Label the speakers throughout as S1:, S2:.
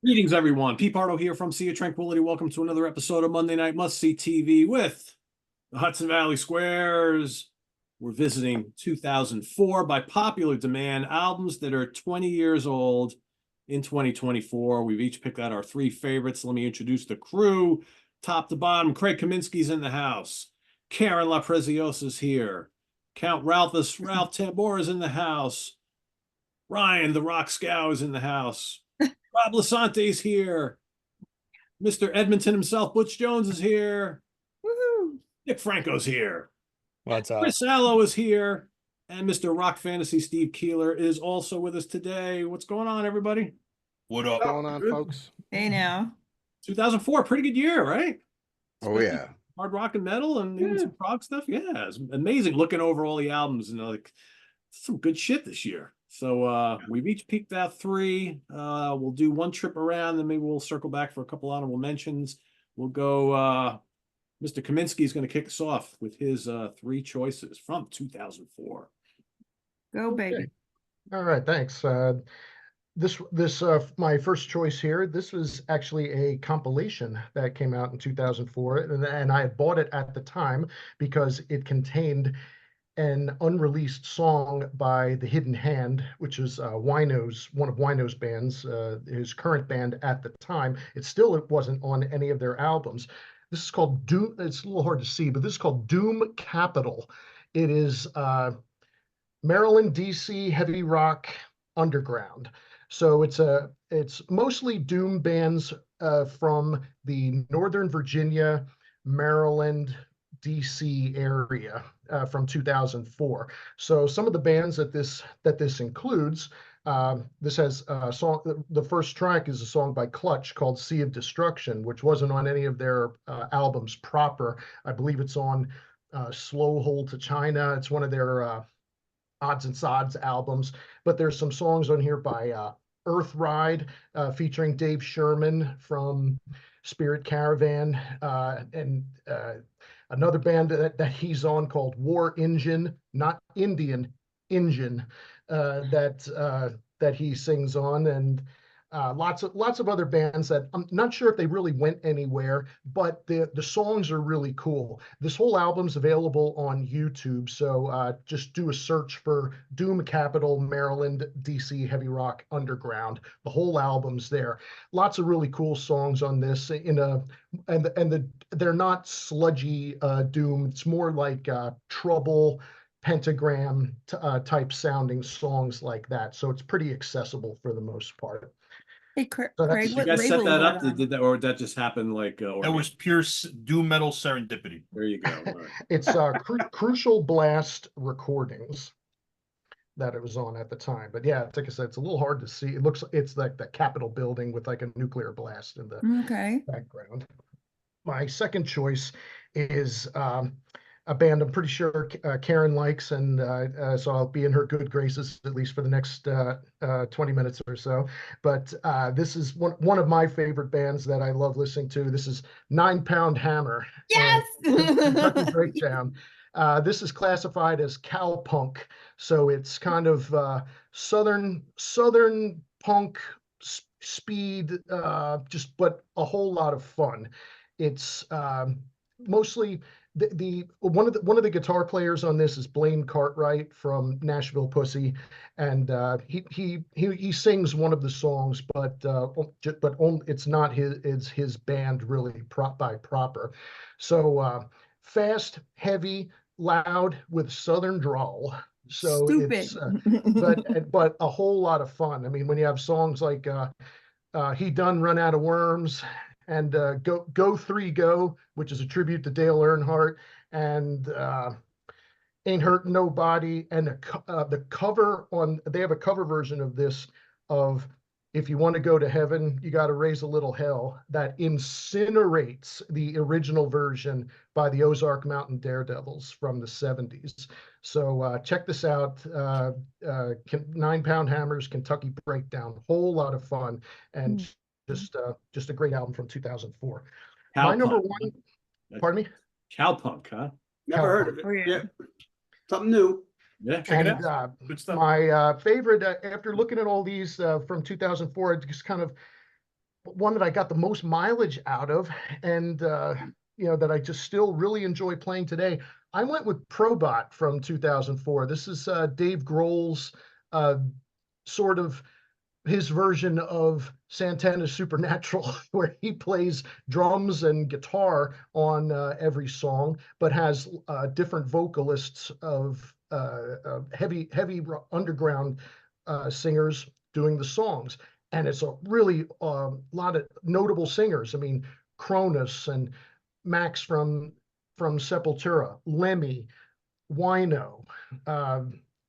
S1: Greetings, everyone. Pete Pardo here from Sea of Tranquility. Welcome to another episode of Monday Night Must See TV with the Hudson Valley Squares. We're visiting 2004 by popular demand, albums that are 20 years old in 2024. We've each picked out our three favorites. Let me introduce the crew, top to bottom. Craig Kaminsky's in the house. Karen LaPreziosa's here. Count Ralph Tambor is in the house. Ryan, the Rock Scow, is in the house. Rob Lasante's here. Mr. Edmonton himself, Butch Jones, is here.
S2: Woohoo!
S1: Nick Franco's here.
S3: What's up?
S1: Chris Allo is here. And Mr. Rock Fantasy Steve Keeler is also with us today. What's going on, everybody?
S3: What up?
S4: What's going on, folks?
S2: Hey now.
S1: 2004, pretty good year, right?
S4: Oh, yeah.
S1: Hard rock and metal and even some prog stuff. Yeah, it's amazing looking over all the albums and like some good shit this year. So we've each peeked out three. We'll do one trip around, then maybe we'll circle back for a couple honorable mentions. We'll go, Mr. Kaminsky is going to kick us off with his three choices from 2004.
S2: Go, baby.
S5: Okay. All right, thanks. This my first choice here. This was actually a compilation that came out in 2004, and I bought it at the time because it contained an unreleased song by The Hidden Hand, which is one of Wino's bands, his current band at the time. It wasn't on any of their albums. This is called Doom. It's a little hard to see, but this is called Doom Capital. It is Maryland, DC heavy rock underground. So it's mostly doom bands from the Northern Virginia, Maryland, DC area from 2004. So some of the bands that this includes, this has a song. The first track is a song by Clutch called "Sea of Destruction," which wasn't on any of their albums proper. I believe it's on "Slow Hole to China." It's one of their odds and sods albums. But there's some songs on here by Earth Ride featuring Dave Sherman from Spirit Caravan, and another band that he's on called War Engine, not Indian Engine, that he sings on, and lots of other bands that I'm not sure if they really went anywhere, but the songs are really cool. This whole album's available on YouTube, so just do a search for Doom Capital, Maryland, DC heavy rock underground. The whole album's there. Lots of really cool songs on this. They're not sludgy doom. It's more like Trouble, Pentagram type sounding songs like that. So it's pretty accessible for the most part.
S2: Hey, Craig,
S5: So
S2: what
S1: You guys set
S2: label
S1: that
S2: was
S1: up?
S2: that on?
S1: Did that, or did that just happen like?
S3: That was pure doom metal serendipity.
S1: There you go. All right.
S5: It's Crucial Blast Recordings that it was on at the time. But yeah, like I said, it's a little hard to see. It's like the Capitol building with like a nuclear blast in the
S2: Okay.
S5: background. My second choice is a band I'm pretty sure Karen likes, and so I'll be in her good graces at least for the next 20 minutes or so. But this is one of my favorite bands that I love listening to. This is 9 Pound Hammer.
S2: Yes.
S5: Kentucky Breakdown. This is classified as cowpunk, so it's kind of southern punk speed, but a whole lot of fun. It's mostly one of the guitar players on this is Blaine Cartwright from Nashville Pussy, and he sings one of the songs, but it's not his band really proper. So fast, heavy, loud with southern drawl. So
S2: Stupid.
S5: it's but a whole lot of fun. I mean, when you have songs like He Done Run Out of Worms, and Go 3 Go, which is a tribute to Dale Earnhardt, and Ain't Hurtin' Nobody, and they have a cover version of this of If You Want to Go to Heaven, You Got to Raise a Little Hell, that incinerates the original version by the Ozark Mountain Daredevils from the 70s. So check this out, 9 Pound Hammers, Kentucky Breakdown, whole lot of fun, and just a great album from 2004. My number one, pardon me?
S1: Cowpunk, huh?
S4: Never heard of it.
S2: Oh, yeah.
S4: Yeah. Something new.
S1: Yeah, check it
S5: And
S1: out. Good stuff.
S5: my favorite, after looking at all these from 2004, I just kind of one that I got the most mileage out of, and that I just still really enjoy playing today. I went with Probot from 2004. This is Dave Grohl's sort of his version of Santana's Supernatural, where he plays drums and guitar on every song, but has different vocalists of heavy underground singers doing the songs. And it's a really lot of notable singers. I mean, Cronus and Max from Sepultura, Lemmy, Wino,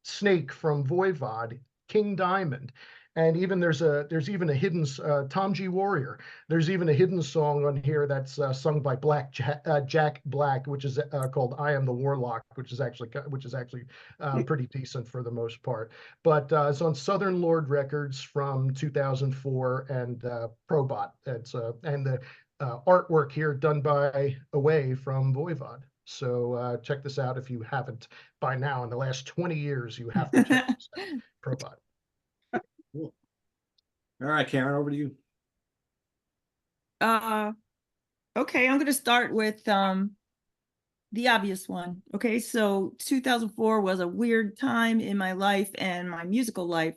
S5: Snake from Voivod, King Diamond, and even there's even a hidden Tom G. Warrior. There's even a hidden song on here that's sung by Jack Black, which is called "I Am the Warlock," which is actually pretty decent for the most part. But it's on Southern Lord Records from 2004 and Probot. It's and the artwork here done by Away from Voivod. So check this out if you haven't by now. In the last 20 years, you have to check this out. Probot.
S1: Cool. All right, Karen, over to you.
S2: Okay, I'm gonna start with the obvious one. Okay, so 2004 was a weird time in my life and my musical life.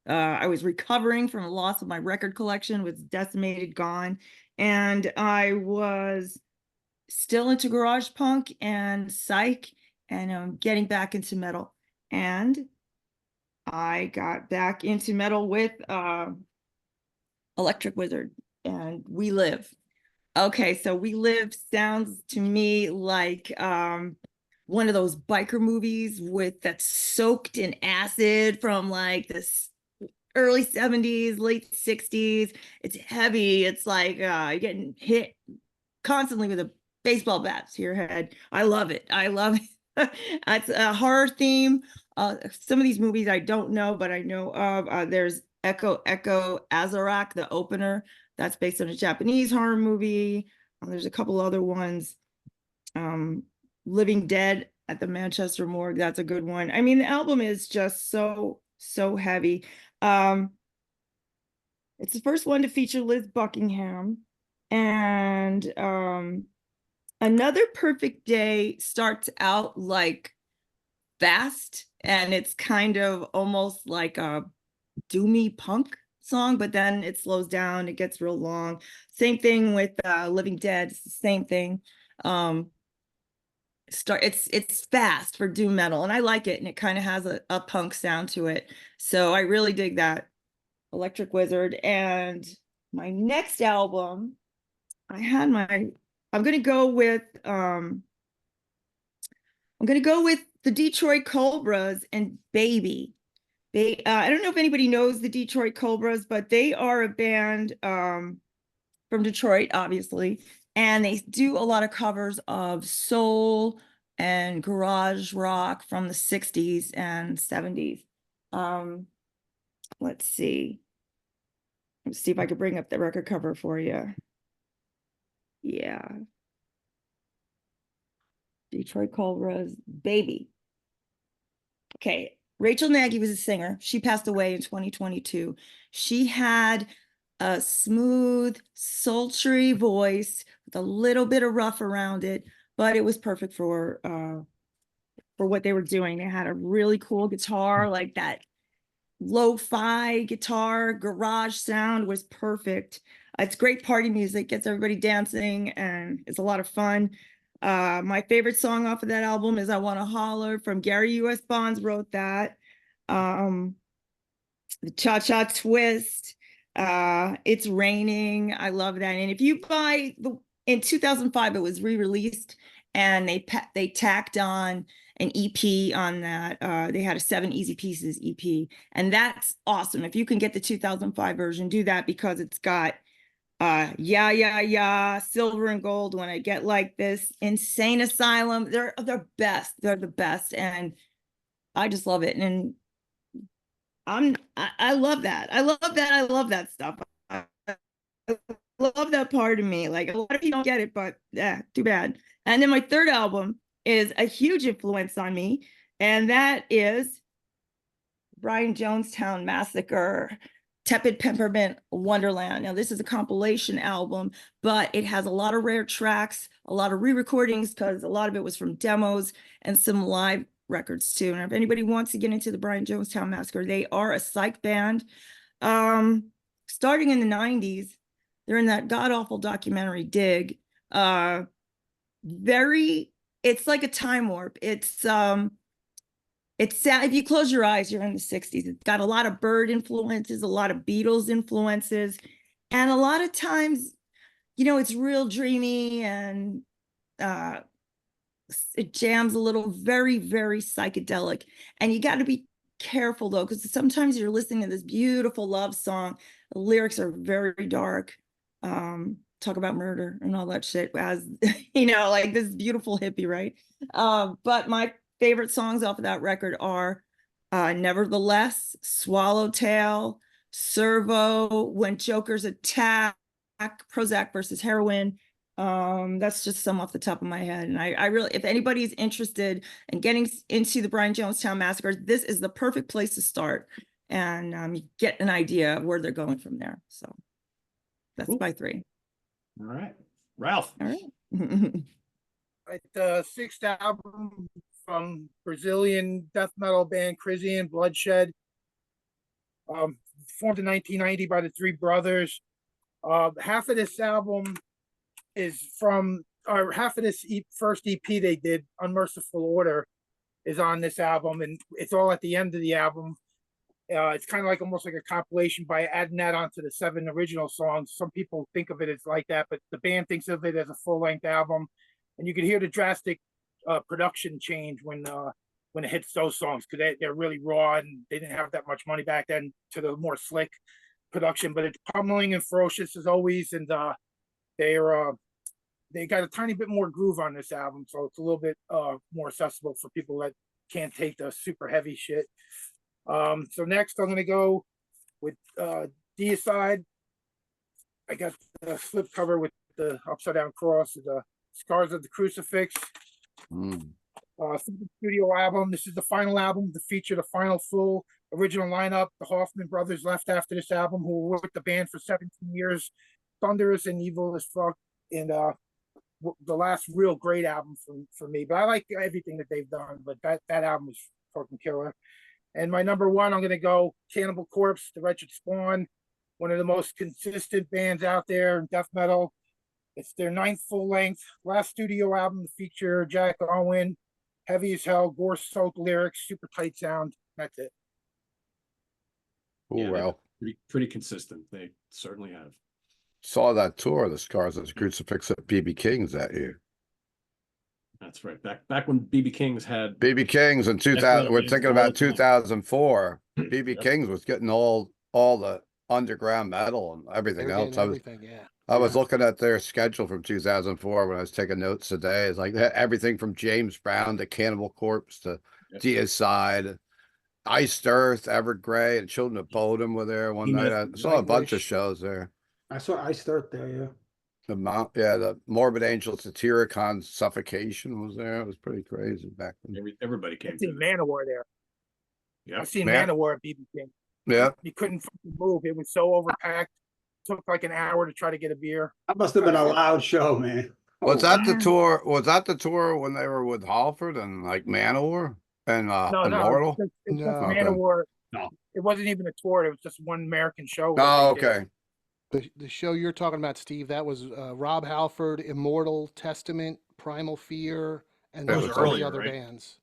S2: I was recovering from the loss of my record collection, was decimated, gone, and I was still into garage punk and psych, and getting back into metal. And I got back into metal with Electric Wizard and We Live. Okay, so We Live sounds to me like one of those biker movies that's soaked in acid from like this early 70s, late 60s. It's heavy. It's like you're getting hit constantly with a baseball bat to your head. I love it. I love it. It's a horror theme. Some of these movies I don't know, but I know of. There's Echo Azarak, the opener. That's based on a Japanese horror movie. There's a couple other ones. Living Dead at the Manchester Morgue. That's a good one. I mean, the album is just so heavy. It's the first one to feature Liz Buckingham. And Another Perfect Day starts out like fast, and it's kind of almost like a doomy punk song, but then it slows down, it gets real long. Same thing with Living Dead. It's the same thing. It's fast for doom metal, and I like it, and it kind of has a punk sound to it, so I really dig that. Electric Wizard. And my next album, I'm gonna go with the Detroit Cobras and Baby. I don't know if anybody knows the Detroit Cobras, but they are a band from Detroit, obviously, and they do a lot of covers of soul and garage rock from the 60s and 70s. Let's see if I could bring up the record cover for you. Yeah. Detroit Cobras, Baby. Okay. Rachel Nagy was a singer. She passed away in 2022. She had a smooth, sultry voice with a little bit of rough around it, but it was perfect for what they were doing. They had a really cool guitar, like that lo-fi guitar, garage sound was perfect. It's great party music, gets everybody dancing, and it's a lot of fun. My favorite song off of that album is I Wanna Holler from Gary U.S. Bonds wrote that. The Cha-Cha Twist, It's Raining, I love that. And if you buy in 2005, it was re-released, and they tacked on an EP on that. They had a 7 Easy Pieces EP, and that's awesome. If you can get the 2005 version, do that, because it's got Yeah, Silver and Gold, When I Get Like This, Insane Asylum. They're best. They're the best, and I just love it. And I love that. I love that. I love that stuff. I love that part of me. Like, a lot of people don't get it, but yeah, too bad. And then my third album is a huge influence on me, and that is Brian Jonestown Massacre. Tepid Peppermint Wonderland. Now, this is a compilation album, but it has a lot of rare tracks, a lot of re-recordings, because a lot of it was from demos and some live records too. And if anybody wants to get into the Brian Jonestown Massacre, they are a psych band. Starting in the 90s, they're in that god-awful documentary Dig. It's like a time warp. It's sad. If you close your eyes, you're in the 60s. It's got a lot of Bird influences, a lot of Beatles influences, and a lot of times, it's real dreamy, and it jams a little, very, very psychedelic. And you got to be careful though, because sometimes you're listening to this beautiful love song. The lyrics are very dark. Talk about murder and all that shit, as like this beautiful hippie, right? But my favorite songs off of that record are Nevertheless, Swallowtail, Servo, When Jokers Attack, Prozac versus Heroin. That's just some off the top of my head. And I really, if anybody's interested in getting into the Brian Jonestown Massacre, this is the perfect place to start. And you get an idea of where they're going from there. So that's
S1: Cool.
S2: my 3.
S1: All right. Ralph.
S2: All right.
S6: Right, the 6th album from Brazilian death metal band Crisian Bloodshed, formed in 1990 by the 3 brothers. Half of this album is from, or half of this first EP they did, Unmerciful Order, is on this album, and it's all at the end of the album. It's kind of like almost like a compilation by adding that onto the 7 original songs. Some people think of it as like that, but the band thinks of it as a full-length album. And you can hear the drastic production change when it hits those songs, because they're really raw and they didn't have that much money back then, to the more slick production. But it's pummeling and ferocious as always, and they got a tiny bit more groove on this album, so it's a little bit more accessible for people that can't take the super heavy shit. So next I'm gonna go with Deicide. I got the slip cover with the upside down cross, the Scars of the Crucifix. Studio album. This is the final album to feature the final full original lineup. The Hoffman brothers left after this album, who were with the band for 17 years. Thunderous and evil as fuck, and the last real great album for me. But I like everything that they've done, but that album was fucking killer. And my number 1, I'm going to go Cannibal Corpse, The Wretched Spawn, one of the most consistent bands out there in death metal. It's their 9th full-length, last studio album to feature Jack Owen, heavy as hell, gore-soaked lyrics, super tight sound. That's it.
S4: Oh,
S1: Yeah,
S4: well.
S1: Pretty consistent. They certainly have.
S4: Saw that tour, the Scars of the Crucifix at BB King's that year.
S1: That's right. Back when BB King's had
S4: BB King's in 2000. We're thinking about 2004. BB King's was getting all the underground metal and everything else. I was looking at their schedule from 2004 when I was taking notes today. It's like everything from James Brown to Cannibal Corpse to Deicide, Iced Earth, Evergrey, and Children of Bodom were there one night. I saw a bunch of shows there.
S7: I saw Iced Earth there, yeah.
S4: The Morbid Angel, Satyricon, Suffocation was there. It was pretty crazy back then.
S1: Everybody came.
S6: I've seen Manowar there.
S1: Yeah,
S6: I've seen Manowar at BB King.
S4: Yeah,
S6: You couldn't fucking move. It was so overpacked. Took like an hour to try to get a beer.
S7: That must have been a loud show, man.
S4: was that the tour? Was that the tour when they were with Halford and like Manowar and Immortal?
S6: It's just Manowar.
S1: No.
S6: It wasn't even a tour. It was just one American show.
S4: Oh, okay.
S8: The show you're talking about, Steve, that was Rob Halford, Immortal, Testament, Primal Fear, and
S4: That
S8: those
S4: was
S8: are all the
S3: earlier,
S8: other
S3: right?
S8: bands.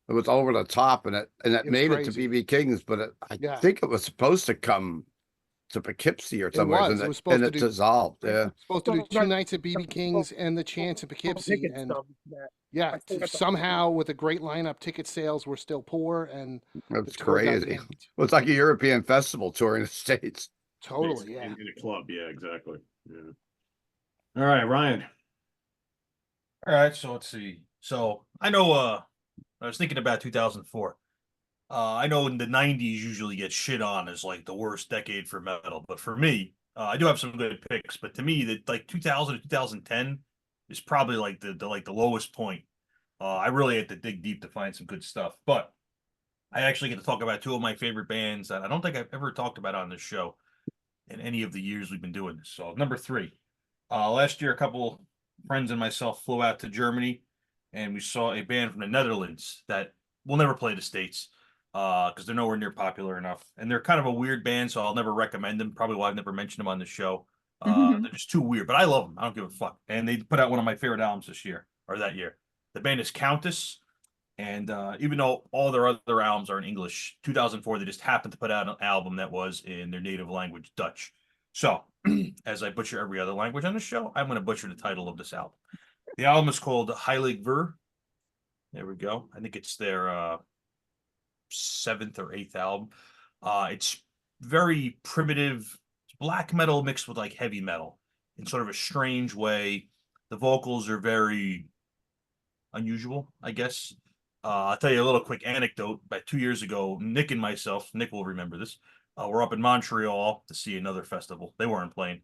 S4: It was over the top, and it
S8: was
S4: made it to
S8: crazy.
S4: BB King's, but I think it was supposed to come to Poughkeepsie or somewhere,
S8: was.
S4: and
S8: It
S4: it,
S8: was supposed
S4: and
S8: to
S4: it
S8: do-
S4: dissolved. Yeah,
S8: Supposed to do 2 nights at BB King's and the Chance in Poughkeepsie,
S6: Ticket
S8: and
S6: stuff. That.
S8: yeah,
S6: I still got the-
S8: somehow with a great lineup, ticket sales were still poor, and
S4: it
S8: the
S4: was
S8: tour got
S4: crazy.
S8: yanked.
S4: It was like a European festival tour in the States.
S8: Totally, yeah.
S1: in a club. Yeah, exactly. Yeah. All right, Ryan.
S3: All right, so let's see. So I know I was thinking about 2004. I know in the 90s usually gets shit on as like the worst decade for metal, but for me, I do have some good picks, but to me that like 2000 to 2010 is probably like the lowest point. I really had to dig deep to find some good stuff, but I actually get to talk about 2 of my favorite bands that I don't think I've ever talked about on this show. in any of the years we've been doing this. So number 3, last year, a couple friends and myself flew out to Germany, and we saw a band from the Netherlands that will never play the States because they're nowhere near popular enough. And they're kind of a weird band, so I'll never recommend them. Probably why I've never mentioned them on the show. They're just too weird, but I love them. I don't give a fuck. And they put out one of my favorite albums this year, or that year. The band is Countess. And even though all their other albums are in English, 2004, they just happened to put out an album that was in their native language, Dutch. So, as I butcher every other language on the show, I'm going to butcher the title of this album. The album is called Heilig Ver. There we go. I think it's their 7th or 8th album. It's very primitive black metal mixed with like heavy metal in sort of a strange way. The vocals are very unusual, I guess. I'll tell you a little quick anecdote. About 2 years ago, Nick and myself, Nick will remember this, we're up in Montreal to see another festival. They weren't playing.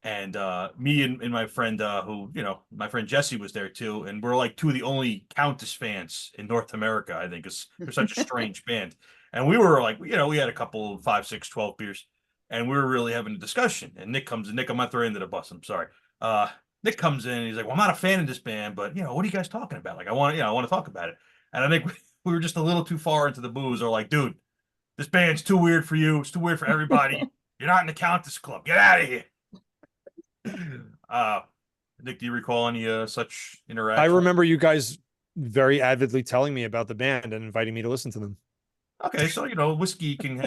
S3: And me and my friend, who, my friend Jesse was there too. And we're like 2 of the only Countess fans in North America, I think. They're such a strange band. And we were like, we had a couple of 5, 6, 12 beers. And we were really having a discussion. And Nick, I'm not throwing into the bus. I'm sorry. Nick comes in and he's like, well, I'm not a fan of this band, but what are you guys talking about? Like, I want to talk about it. And I think we were just a little too far into the booze. Or like, dude, this band's too weird for you. It's too weird for everybody. You're not in the Countess Club. Get out of here. Nick, do you recall any such interaction?
S9: I remember you guys very avidly telling me about the band and inviting me to listen to them.
S3: Okay, so whiskey can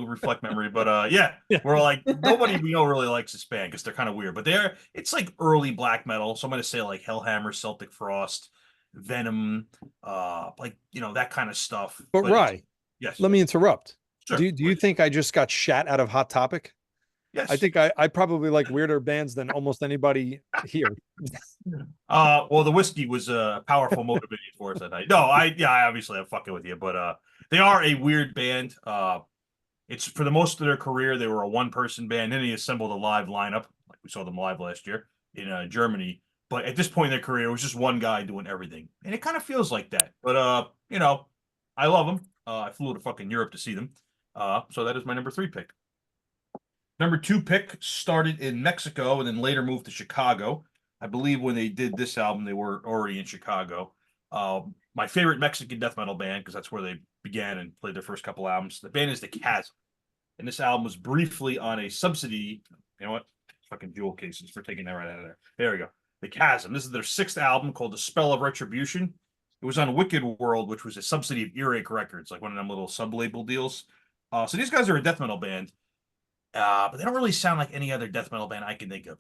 S3: reflect memory, but yeah, we're like nobody we know really likes this band because they're kind of weird. But it's like early black metal. So I'm gonna say like Hellhammer, Celtic Frost, Venom, that kind of stuff.
S9: But Rye,
S3: yes.
S9: Let me interrupt.
S3: Sure,
S9: do you think I just got shat out of Hot Topic?
S3: Yes.
S9: I think I probably like weirder bands than almost anybody here.
S3: Well, the whiskey was a powerful motivating force that night. No, I obviously I'm fucking with you, but they are a weird band. It's for the most of their career, they were a one-person band. Then they assembled a live lineup, like we saw them live last year in Germany. But at this point in their career, it was just one guy doing everything, and it kind of feels like that. But I love them. I flew to fucking Europe to see them. So that is my number 3 pick. Number 2 pick started in Mexico and then later moved to Chicago. I believe when they did this album, they were already in Chicago. My favorite Mexican death metal band, because that's where they began and played their first couple albums. The band is The Chasm. And this album was briefly on a subsidy. You know what? Fucking jewel cases for taking that right out of there. There we go. The Chasm. This is their 6th album called The Spell of Retribution. It was on Wicked World, which was a subsidy of Earache Records, like one of them little sub-label deals. So these guys are a death metal band. But they don't really sound like any other death metal band I can think of.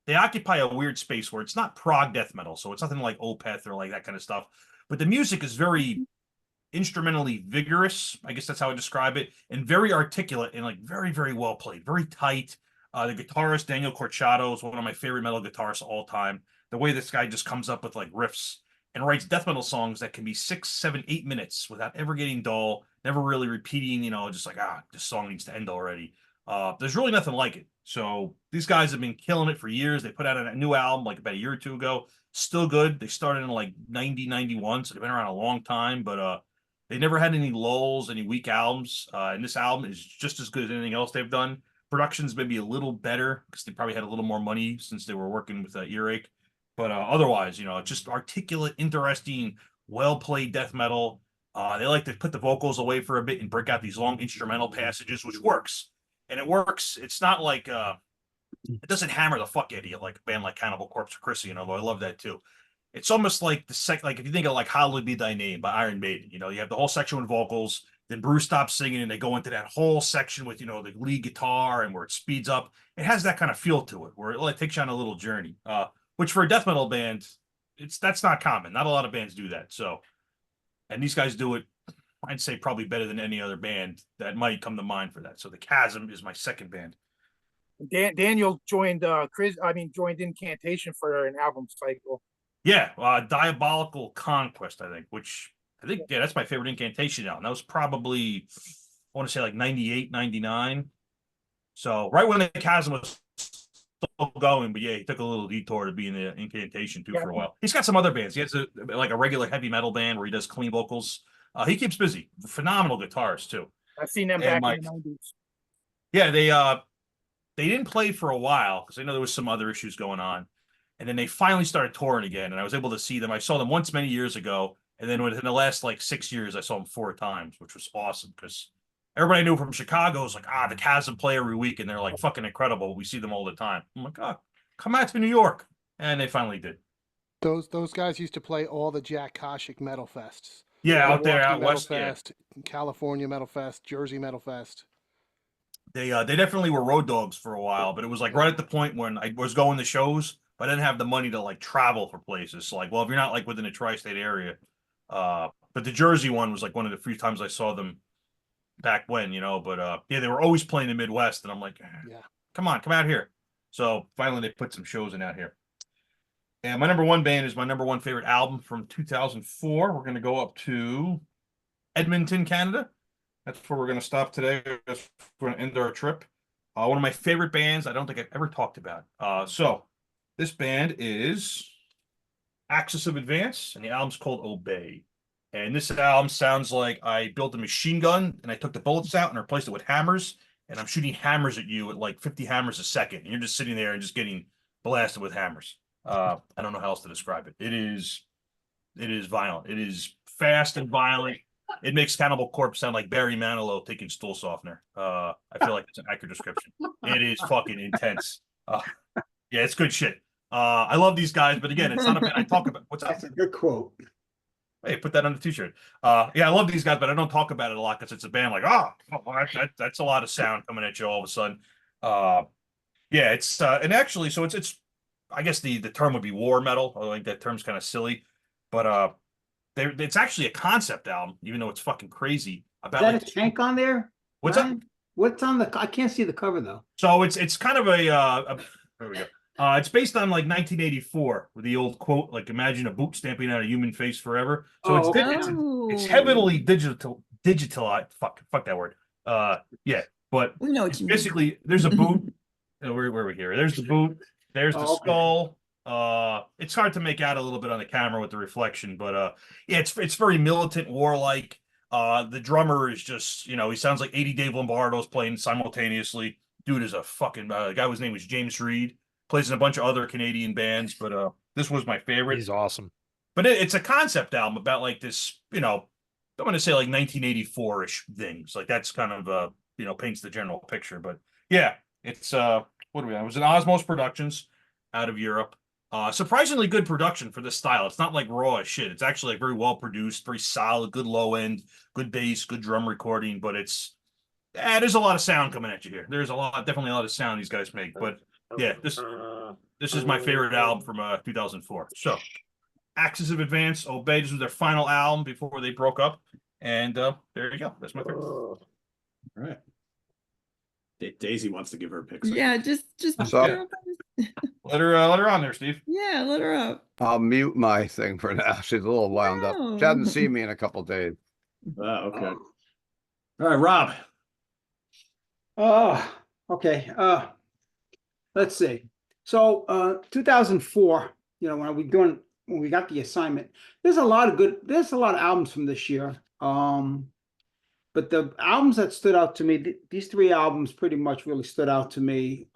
S3: They occupy a weird space where it's not prog death metal, so it's nothing like Opeth or like that kind of stuff. But the music is very instrumentally vigorous, I guess that's how I describe it, and very articulate and like very, very well played, very tight. The guitarist Daniel Corchado is one of my favorite metal guitarists of all time. The way this guy just comes up with like riffs and writes death metal songs that can be 6, 7, 8 minutes without ever getting dull, never really repeating, just like, this song needs to end already. There's really nothing like it. So these guys have been killing it for years. They put out a new album like about a year or 2 ago. Still good. They started in like 90, 91, so they've been around a long time, but they never had any lulls, any weak albums. And this album is just as good as anything else they've done. Production's maybe a little better because they probably had a little more money since they were working with Earache. But otherwise, just articulate, interesting, well-played death metal. They like to put the vocals away for a bit and break out these long instrumental passages, which works. And it works. It's not like it doesn't hammer the fuck out of you like a band like Cannibal Corpse or Chrissy, although I love that too. It's almost like like if you think of like Hallowed Be Thy Name by Iron Maiden, you have the whole section with vocals, then Bruce stops singing and they go into that whole section with, the lead guitar and where it speeds up. It has that kind of feel to it where it takes you on a little journey, which for a death metal band, that's not common. Not a lot of bands do that. So, and these guys do it, I'd say probably better than any other band that might come to mind for that. So the Chasm is my 2nd band.
S6: Daniel joined joined Incantation for an album cycle.
S3: Yeah, Diabolical Conquest, I think, which I think, that's my favorite Incantation album. That was probably, I want to say like 98, 99. So right when the Chasm was still going, but yeah, he took a little detour to be in the Incantation too for a while. He's got some other bands. He has a regular heavy metal band where he does clean vocals. He keeps busy. Phenomenal guitarist too.
S6: I've seen them back in the 90s.
S3: Yeah, they didn't play for a while because I know there was some other issues going on. And then they finally started touring again, and I was able to see them. I saw them once many years ago, and then within the last like 6 years, I saw them 4 times, which was awesome because everybody I knew from Chicago was like, the Chasm play every week, and they're like fucking incredible. We see them all the time. I'm like, come out to New York, and they finally did.
S8: Those guys used to play all the Jack Koshik Metal Fests.
S3: Yeah, out there,
S8: Milwaukee
S3: out
S8: Metal
S3: west. Yeah.
S8: Fest, California Metal Fest, Jersey Metal Fest.
S3: They definitely were road dogs for a while, but it was like right at the point when I was going to shows, but I didn't have the money to like travel for places. So like, well, if you're not like within the tri-state area, but the Jersey one was like one of the few times I saw them back when, but yeah, they were always playing the Midwest, and I'm like,
S8: Yeah.
S3: come out here. So finally they put some shows in out here. And my number one band is my number one favorite album from 2004. We're going to go up to Edmonton, Canada. That's where we're going to stop today. That's we're going to end our trip. One of my favorite bands I don't think I've ever talked about. So this band is Axis of Advance, and the album's called Obey. And this album sounds like I built a machine gun, and I took the bullets out and replaced it with hammers, and I'm shooting hammers at you at like 50 hammers a second, and you're just sitting there and just getting blasted with hammers. I don't know how else to describe it. It is violent. It is fast and violent. It makes Cannibal Corpse sound like Barry Manilow taking stool softener. I feel like it's an accurate description. It is fucking intense. Yeah, it's good shit. I love these guys, but again, it's not a band I talk about. What's that?
S7: That's a good quote.
S3: Hey, put that on the t-shirt. Yeah, I love these guys, but I don't talk about it a lot because it's a band like, that's a lot of sound coming at you all of a sudden. Yeah, it's and actually, so it's I guess the term would be war metal. I think that term's kind of silly, but it's actually a concept album, even though it's fucking crazy. About
S7: Is that
S3: like,
S7: a tank on there?
S3: what's
S7: Ryan?
S3: up?
S7: What's on the? I can't see the cover though.
S3: So it's kind of there we go. It's based on like 1984 with the old quote, like imagine a boot stamping out a human face forever. So it's heavily digital. Fuck that word. Yeah, but
S2: We know what you mean.
S3: basically there's a boot. Where are we here? There's the boot. There's the skull. It's hard to make out a little bit on the camera with the reflection, but yeah, it's very militant, warlike. The drummer is just, he sounds like 80 Dave Lombardo's playing simultaneously. Dude is a fucking guy whose name was James Reed. Plays in a bunch of other Canadian bands, but this was my favorite.
S9: He's awesome.
S3: But it's a concept album about like this, I'm going to say like 1984-ish things. Like that's kind of paints the general picture. But yeah, it's what do we have? It was an Osmos Productions out of Europe. Surprisingly good production for this style. It's not like raw as shit. It's actually like very well produced, very solid, good low end, good bass, good drum recording. But there's a lot of sound coming at you here. There's definitely a lot of sound these guys make. But yeah, this is my favorite album from 2004. So Axis of Advance, Obey. This was their final album before they broke up. And there you go. That's my favorite.
S1: All right. Daisy wants to give her picks.
S2: Yeah, just
S4: So-
S3: Let her on there, Steve.
S2: yeah, let her up.
S4: I'll mute my thing for now. She's a little wound up. She hasn't seen me in a couple days.
S1: Okay. All right, Rob.
S7: Oh, okay. Let's see. So 2004, when we got the assignment, there's a lot of albums from this year. But the albums that stood out to me, these 3 albums pretty much really stood out to me.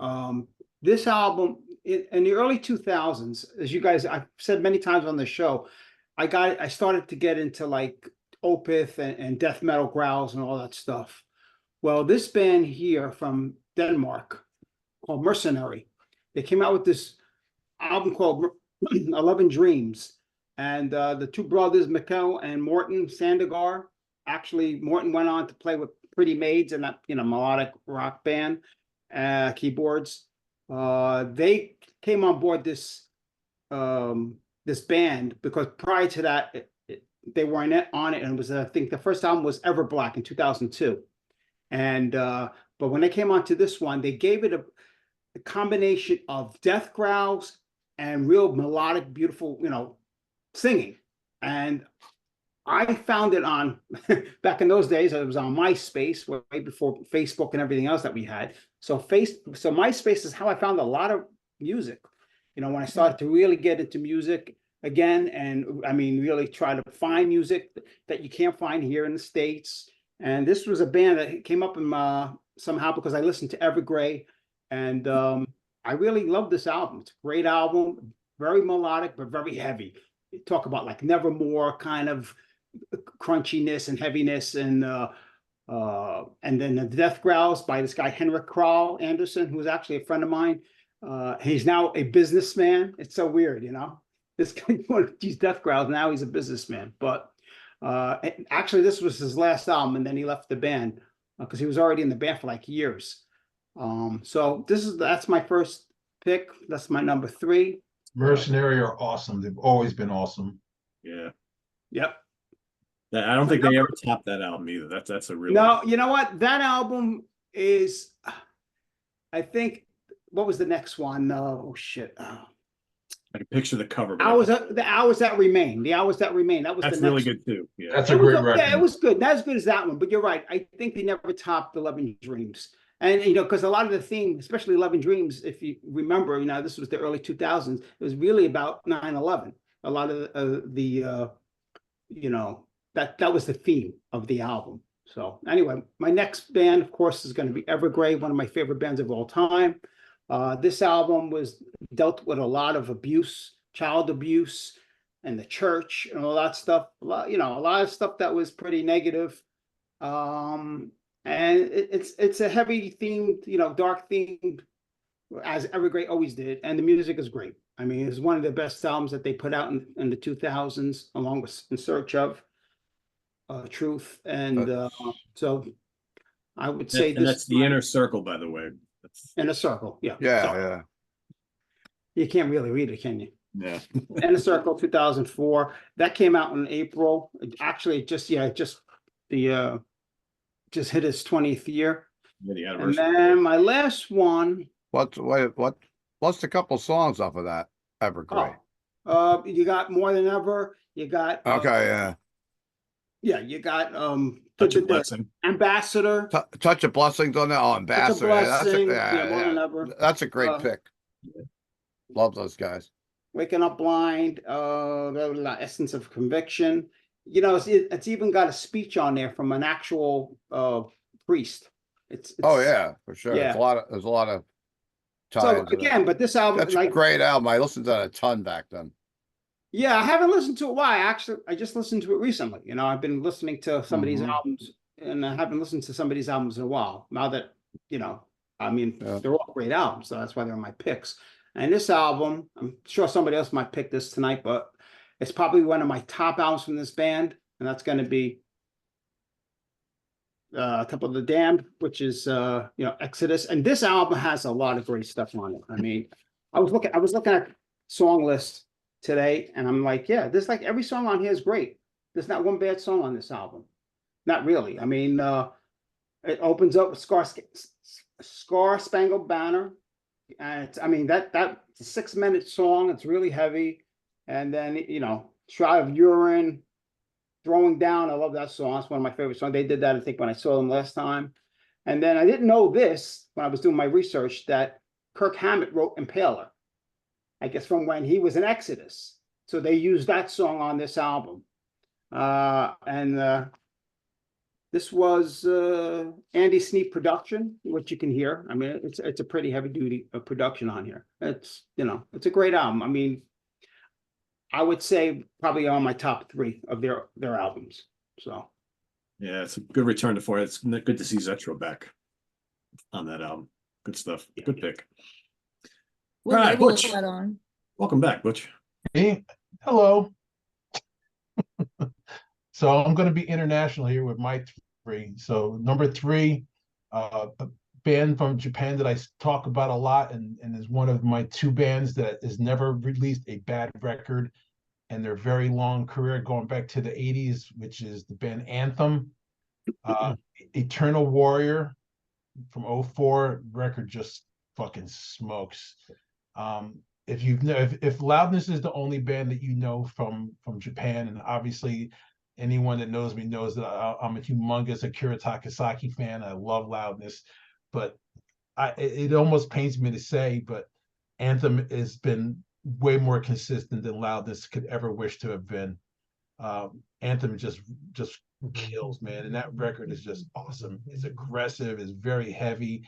S7: This album in the early 2000s, as you guys, I've said many times on the show, I started to get into like Opeth and death metal growls and all that stuff. Well, this band here from Denmark called Mercenary, they came out with this album called 11 Dreams. And the 2 brothers, Mikkel and Morten Sandegar, actually, Morten went on to play with Pretty Maids and that, melodic rock band, keyboards. They came on board this band because prior to that, they weren't on it, and it was, I think the first album was Ever Black in 2002. And but when they came onto this one, they gave it a combination of death growls and real melodic, beautiful, singing. And I found it on back in those days. It was on MySpace, way before Facebook and everything else that we had. So MySpace is how I found a lot of music. When I started to really get into music again, and I mean, really try to find music that you can't find here in the States. And this was a band that came up in somehow because I listened to Evergrey, And I really love this album. It's a great album, very melodic, but very heavy. You talk about like Nevermore kind of crunchiness and heaviness, and then the Death Growls by this guy Henrik Krall Anderson, who was actually a friend of mine. He's now a businessman. It's so weird, you know. This guy, these Death Growls, now he's a businessman. But actually, this was his last album, and then he left the band because he was already in the band for like years. So that's my first pick. That's my number 3.
S10: Mercenary are awesome. They've always been awesome.
S1: Yeah.
S7: Yep.
S1: I don't think they ever topped that album either. That's a really
S7: No, you know what? That album is, I think, what was the next one? Oh shit.
S1: I can picture the cover.
S7: The Hours That Remain. The Hours That Remain. That was
S1: that's
S7: the next
S1: really good too. Yeah.
S10: That's a great record.
S7: Yeah, it was good. Not as good as that one, but you're right. I think they never topped 11 Dreams. And, you know, because a lot of the theme, especially 11 Dreams, if you remember, you know, this was the early 2000s. It was really about 9/11. A lot of you know, that was the theme of the album. So anyway, my next band, of course, is going to be Evergrey, one of my favorite bands of all time. This album was dealt with a lot of abuse, child abuse, and the church and all that stuff. A lot of stuff that was pretty negative. And it's a heavy themed, you know, dark themed, as Evergrey always did, and the music is great. I mean, it's one of the best albums that they put out in the 2000s, along with In Search of Truth, and so I would say
S1: that's the Inner Circle, by the way.
S7: Inner Circle, yeah.
S4: Yeah.
S7: You can't really read it, can you?
S1: Yeah.
S7: Inner Circle, 2004. That came out in April. Actually, just hit its 20th year.
S1: Yeah, the
S7: And
S1: anniversary.
S7: then my last one.
S4: What's the couple songs off of that Evergrey?
S7: You got More Than Ever. You got
S4: Okay, yeah.
S7: you got
S1: Touch of Blessing.
S7: Ambassador.
S4: Touch of Blessings on that. Oh, Ambassador.
S7: Blessing.
S4: Yeah,
S7: More Than Ever.
S4: That's a great pick. Love those guys.
S7: Waking Up Blind. Essence of Conviction. You know, it's even got a speech on there from an actual priest. It's
S4: Oh yeah, for sure.
S7: Yeah.
S4: There's a lot of
S7: So
S4: ties.
S7: again, but this album,
S4: That's a great album. I listened to that a ton back then.
S7: yeah, I haven't listened to it. Why? Actually, I just listened to it recently. You know, I've been listening to some of these albums, and I haven't listened to some of these albums in a while. Now that, you know, I mean, they're all great albums, so that's why they're my picks. And this album, I'm sure somebody else might pick this tonight, but it's probably one of my top albums from this band, and that's going to be Temple of the Damned, which is you know, Exodus. And this album has a lot of great stuff on it. I mean, I was looking at song list today, and I'm like, yeah, there's like every song on here is great. There's not one bad song on this album. Not really. I mean, it opens up with Scar Spangled Banner. And I mean, that's a 6-minute song. It's really heavy. And then, you know, Shroud of Urine, Throwing Down. I love that song. It's one of my favorite songs. They did that, I think, when I saw them last time. And then I didn't know this when I was doing my research, that Kirk Hammett wrote Impaler, I guess from when he was in Exodus. So they used that song on this album. This was Andy Sneap production, which you can hear. I mean, it's a pretty heavy duty production on here. It's, you know, it's a great album. I mean, I would say probably on my top 3 of their albums. So
S1: Yeah, it's a good return to form. It's good to see Zetro back on that album. Good stuff. Good pick.
S2: What
S1: All right,
S2: label is
S1: Butch.
S2: that on?
S1: Welcome back, Butch.
S10: Hey, hello. So I'm going to be international here with my 3. So number 3, a band from Japan that I talk about a lot, and is one of my 2 bands that has never released a bad record, and their very long career going back to the 80s, which is the band Anthem. Eternal Warrior from 2004 record just fucking smokes. If Loudness is the only band that you know from Japan, and obviously anyone that knows me knows that I'm a humongous Akira Takasaki fan. I love Loudness, but it almost pains me to say, but Anthem has been way more consistent than Loudness could ever wish to have been. Anthem just kills, man, and that record is just awesome. It's aggressive, it's very heavy.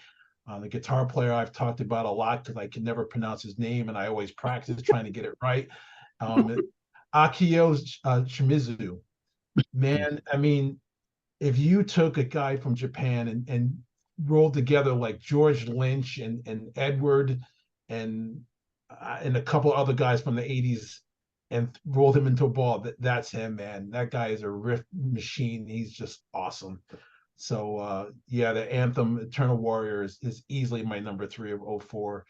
S10: The guitar player I've talked about a lot because I can never pronounce his name, and I always practice trying to get it right. Akio Shimizu. Man, I mean, if you took a guy from Japan and rolled together like George Lynch and Edward and a couple other guys from the 80s and rolled him into a ball, that's him, man. That guy is a riff machine. He's just awesome. So yeah, the anthem Eternal Warrior is easily my number 3 of '04.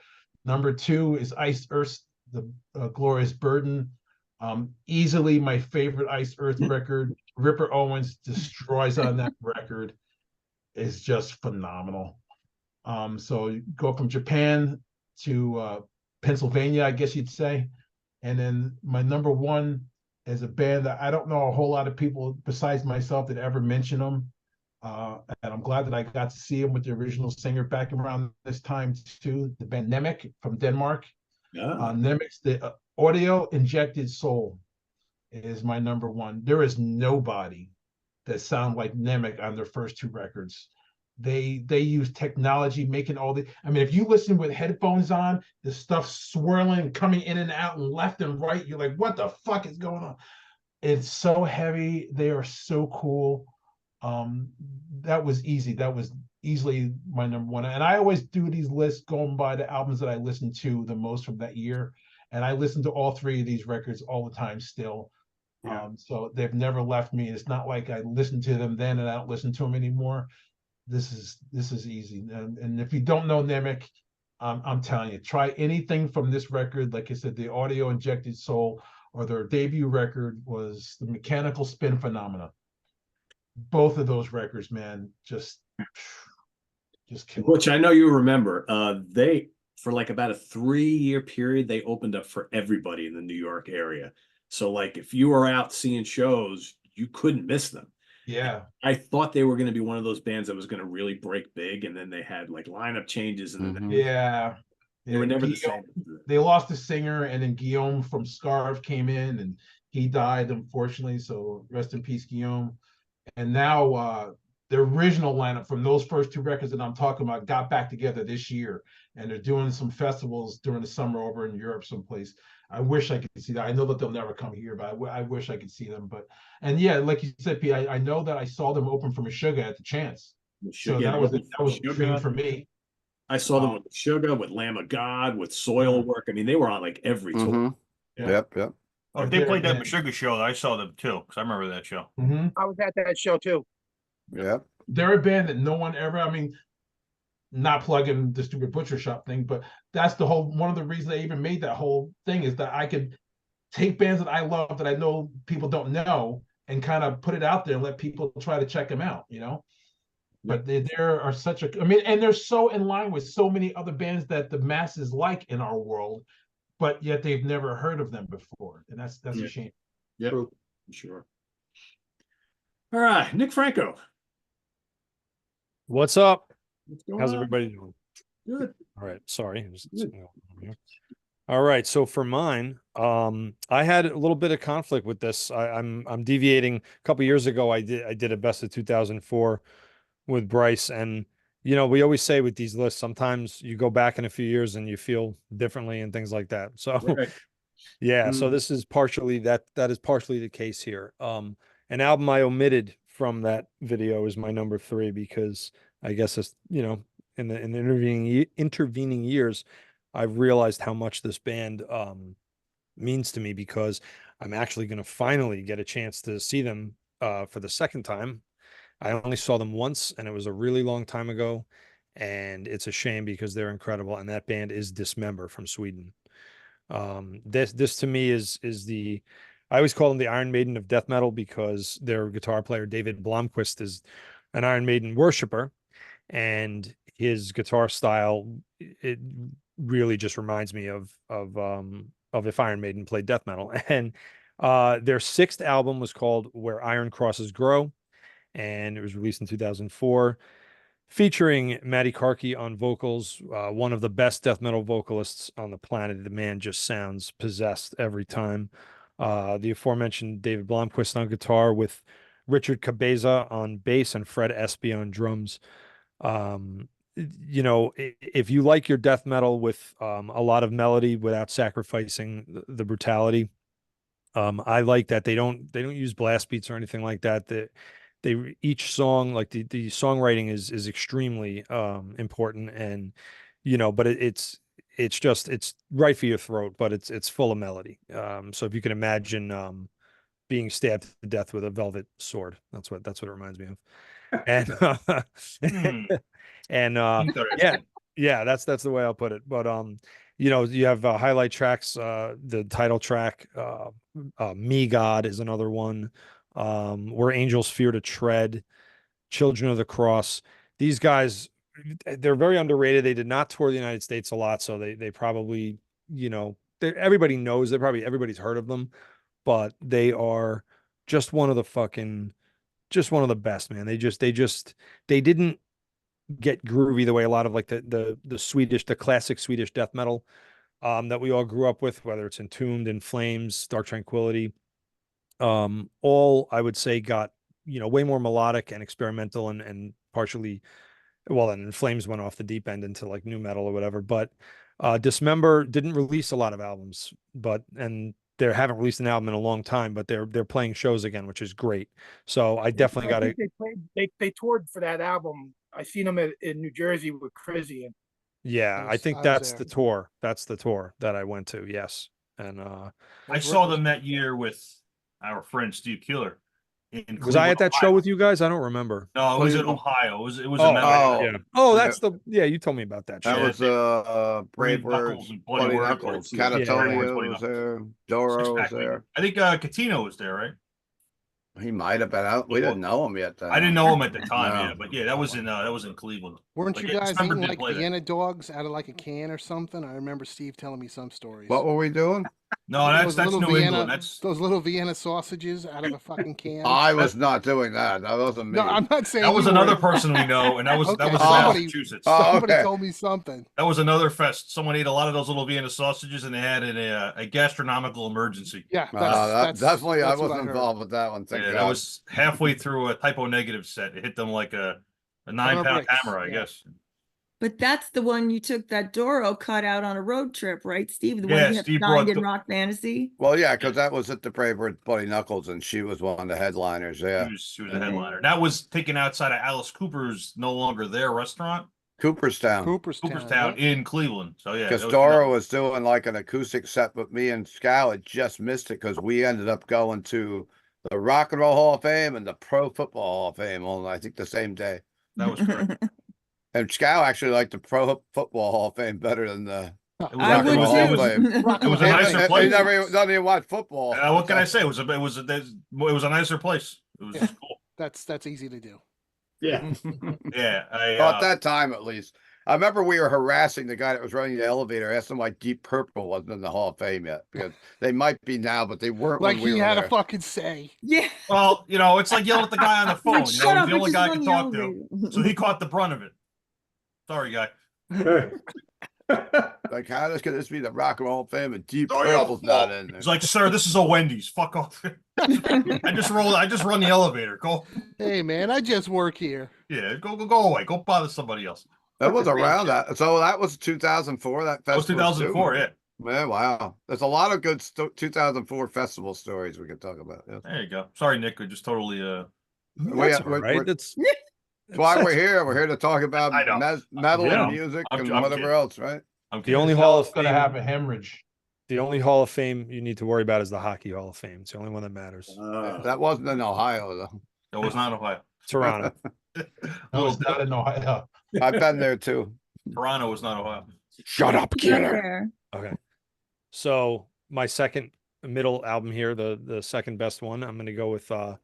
S10: Number 2 is Ice Earth, the Glorious Burden. Easily my favorite Ice Earth record. Ripper Owens destroys on that record. Is just phenomenal. So you go from Japan to Pennsylvania, I guess you'd say. And then my number 1 is a band that I don't know a whole lot of people besides myself that ever mention them. And I'm glad that I got to see him with the original singer back around this time too. The band Nemec from Denmark. Nemec's the Audio Injected Soul is my number 1. There is nobody that sound like Nemec on their first 2 records. They use technology, making all the. I mean, if you listen with headphones on, the stuff swirling, coming in and out, and left and right, you're like, "What the fuck is going on?" It's so heavy. They are so cool. That was easy. That was easily my number 1. And I always do these lists going by the albums that I listened to the most from that year. And I listen to all 3 of these records all the time still. Yeah. So they've never left me. It's not like I listened to them then and I don't listen to them anymore. This is easy. And if you don't know Nemec, I'm telling you, try anything from this record. Like I said, the Audio Injected Soul, or their debut record was the Mechanical Spin Phenomena. Both of those records, man, just kill.
S1: Which I know you remember. They, for like about a 3-year period, they opened up for everybody in the New York area. So like if you were out seeing shows, you couldn't miss them.
S10: Yeah.
S1: I thought they were going to be one of those bands that was going to really break big, and then they had like lineup changes, and then they were never the same.
S10: They lost the singer, and then Guillaume from Scarve came in, and he died, unfortunately. So rest in peace, Guillaume. And now the original lineup from those first 2 records that I'm talking about got back together this year, and they're doing some festivals during the summer over in Europe someplace. I wish I could see that. I know that they'll never come here, but I wish I could see them. And yeah, like you said, P, I know that I saw them open for Meshuggah at the Chance. So that was a dream for me.
S1: I saw them with Meshuggah, with Lamb of God, with Soilwork. I mean, they were on like every tour.
S4: Yep.
S3: Oh, if they played that Meshuggah show, I saw them too, because I remember that show.
S6: I was at that show too.
S4: Yep.
S10: They're a band that no one ever, I mean, not plugging the stupid butcher shop thing, but that's one of the reasons I even made that whole thing, is that I could take bands that I love that I know people don't know and kind of put it out there and let people try to check them out, But there are such a, I mean, and they're so in line with so many other bands that the masses like in our world, but yet they've never heard of them before. And that's a shame.
S1: Yeah, sure. All right, Nick Franco.
S9: What's up?
S1: What's
S9: How's everybody doing?
S1: Good.
S9: All right. Sorry. All right. So for mine, I had a little bit of conflict with this. I'm deviating. A couple years ago, I did a best of 2004 with Bryce, and we always say with these lists, sometimes you go back in a few years and you feel differently and things like that. So yeah. So this is partially that is partially the case here. An album I omitted from that video is my number 3, because I guess it's, in the intervening years, I've realized how much this band means to me, because I'm actually going to finally get a chance to see them for the second time. I only saw them once, and it was a really long time ago, and it's a shame because they're incredible. And that band is Dismember from Sweden. This to me is the, I always call them the Iron Maiden of death metal, because their guitar player David Blomqvist is an Iron Maiden worshiper, and his guitar style, it really just reminds me of if Iron Maiden played death metal. And their 6th album was called Where Iron Crosses Grow, and it was released in 2004, featuring Matty Karki on vocals, one of the best death metal vocalists on the planet. The man just sounds possessed every time. The aforementioned David Blomqvist on guitar, with Richard Cabeza on bass and Fred Espy on drums. you know, if you like your death metal with a lot of melody without sacrificing the brutality, I like that they don't use blast beats or anything like that. They each song, like the songwriting is extremely important, and you know, but it's just it's right for your throat, but it's full of melody. So if you can imagine being stabbed to death with a velvet sword, that's what it reminds me of. And and yeah,
S3: Interesting.
S9: yeah, that's the way I'll put it. But you know, you have highlight tracks, the title track, Me God is another one, Where Angels Fear to Tread, Children of the Cross. These guys, they're very underrated. They did not tour the United States a lot, so they probably, you know, everybody knows, everybody's heard of them, but they are just one of the best, man. They didn't get groovy the way a lot of like the classic Swedish death metal that we all grew up with, whether it's Entombed, In Flames, Dark Tranquility, all I would say got, you know, way more melodic and experimental and partially, well, then In Flames went off the deep end into like new metal or whatever. But Dismember didn't release a lot of albums, and they haven't released an album in a long time, but they're playing shows again, which is great. So I definitely got to.
S6: They toured for that album. I seen them in New Jersey with Crizzy.
S9: Yeah, I think that's the tour. That's the tour that I went to. Yes, and
S3: I saw them that year with our friend Steve Keeler.
S9: Was I at that show with you guys? I don't remember.
S3: No, it was in Ohio. It was a
S9: yeah. Oh, that's you told me about that show.
S4: That was Brave Words, Bloody Knuckles, Catatonia was there, Doro was there.
S3: I think Catino was there, right?
S4: He might have been out. We didn't know him yet then.
S3: I didn't know him at the time, yeah, but yeah, that was in Cleveland.
S8: Weren't you guys eating like Vienna dogs out of like a can or something? I remember Steve telling me some stories.
S4: What were we doing?
S3: No, that's New England. That's
S8: those little Vienna sausages out of a fucking can.
S4: I was not doing that. That wasn't me.
S8: No, I'm not saying
S3: that was another person we know, and that was Massachusetts.
S8: Somebody told me something.
S3: That was another fest. Someone ate a lot of those little Vienna sausages, and they had a gastronomical emergency.
S8: Yeah,
S4: definitely. I wasn't involved with that one.
S3: Yeah, that was halfway through a typo negative set. It hit them like a 9-pound hammer, I guess.
S2: But that's the one you took that Doro cut out on a road trip, right, Steve? The
S3: Yeah,
S2: one you
S3: Steve
S2: signed in Rock Fantasy.
S4: Well, yeah, because that was at the Brave Words, Bloody Knuckles, and she was one of the headliners. Yeah,
S3: she was a headliner. That was taken outside of Alice Cooper's no longer there restaurant,
S4: Cooperstown
S3: in Cleveland. So yeah,
S4: because Doro was doing like an acoustic set, but me and Scow had just missed it because we ended up going to the Rock and Roll Hall of Fame and the Pro Football Hall of Fame on, I think, the same day.
S3: That was correct.
S4: And Scow actually liked the Pro Football Hall of Fame better than the
S2: I would
S4: Hall of Fame.
S3: It was a nicer place.
S4: He doesn't even watch football.
S3: What can I say? It was a nicer place. It was cool.
S8: That's easy to do.
S7: Yeah.
S3: Yeah.
S4: At that time, at least. I remember we were harassing the guy that was running the elevator. I asked him why Deep Purple wasn't in the Hall of Fame yet, because they might be now, but they weren't.
S8: Like
S4: when we
S8: he
S4: were
S8: had
S4: there.
S8: a fucking say.
S2: Yeah.
S3: Well, you know, it's like yelling at the guy on the phone.
S2: Like,
S3: You know,
S2: shut
S3: he's the
S2: up,
S3: only
S2: it's
S3: guy I
S2: just
S3: can
S2: on
S3: talk
S2: the
S3: to.
S2: elevator.
S3: So he caught the brunt of it. Sorry, guy.
S4: Like, how can this be the Rock and Roll Hall of Fame and Deep Purple's not in there?
S3: He's like, sir, this is a Wendy's. Fuck off. I just run the elevator. Go.
S8: Hey man, I just work here.
S3: Yeah, go away. Go bother somebody else.
S4: That was around that. So that was 2004. That
S3: was 2004. Yeah.
S4: Man, wow. There's a lot of good 2004 festival stories we could talk about. Yeah.
S3: There you go. Sorry, Nick. I just totally.
S9: That's all right. That's
S4: why we're here. We're here to talk about metal
S3: Yeah.
S4: and music
S3: I'm
S4: and whatever
S3: kidding.
S4: else, right?
S9: the only Hall of
S10: Gonna
S9: Fame.
S10: have a hemorrhage.
S9: The only Hall of Fame you need to worry about is the Hockey Hall of Fame. It's the only one that matters.
S4: That wasn't in Ohio, though.
S3: That was not Ohio.
S9: Toronto.
S10: No, it's not in Ohio.
S4: I've been there too.
S3: Toronto was not Ohio.
S4: Shut up, killer.
S2: There.
S9: Okay. So my second middle album here, the second best one, I'm going to go with a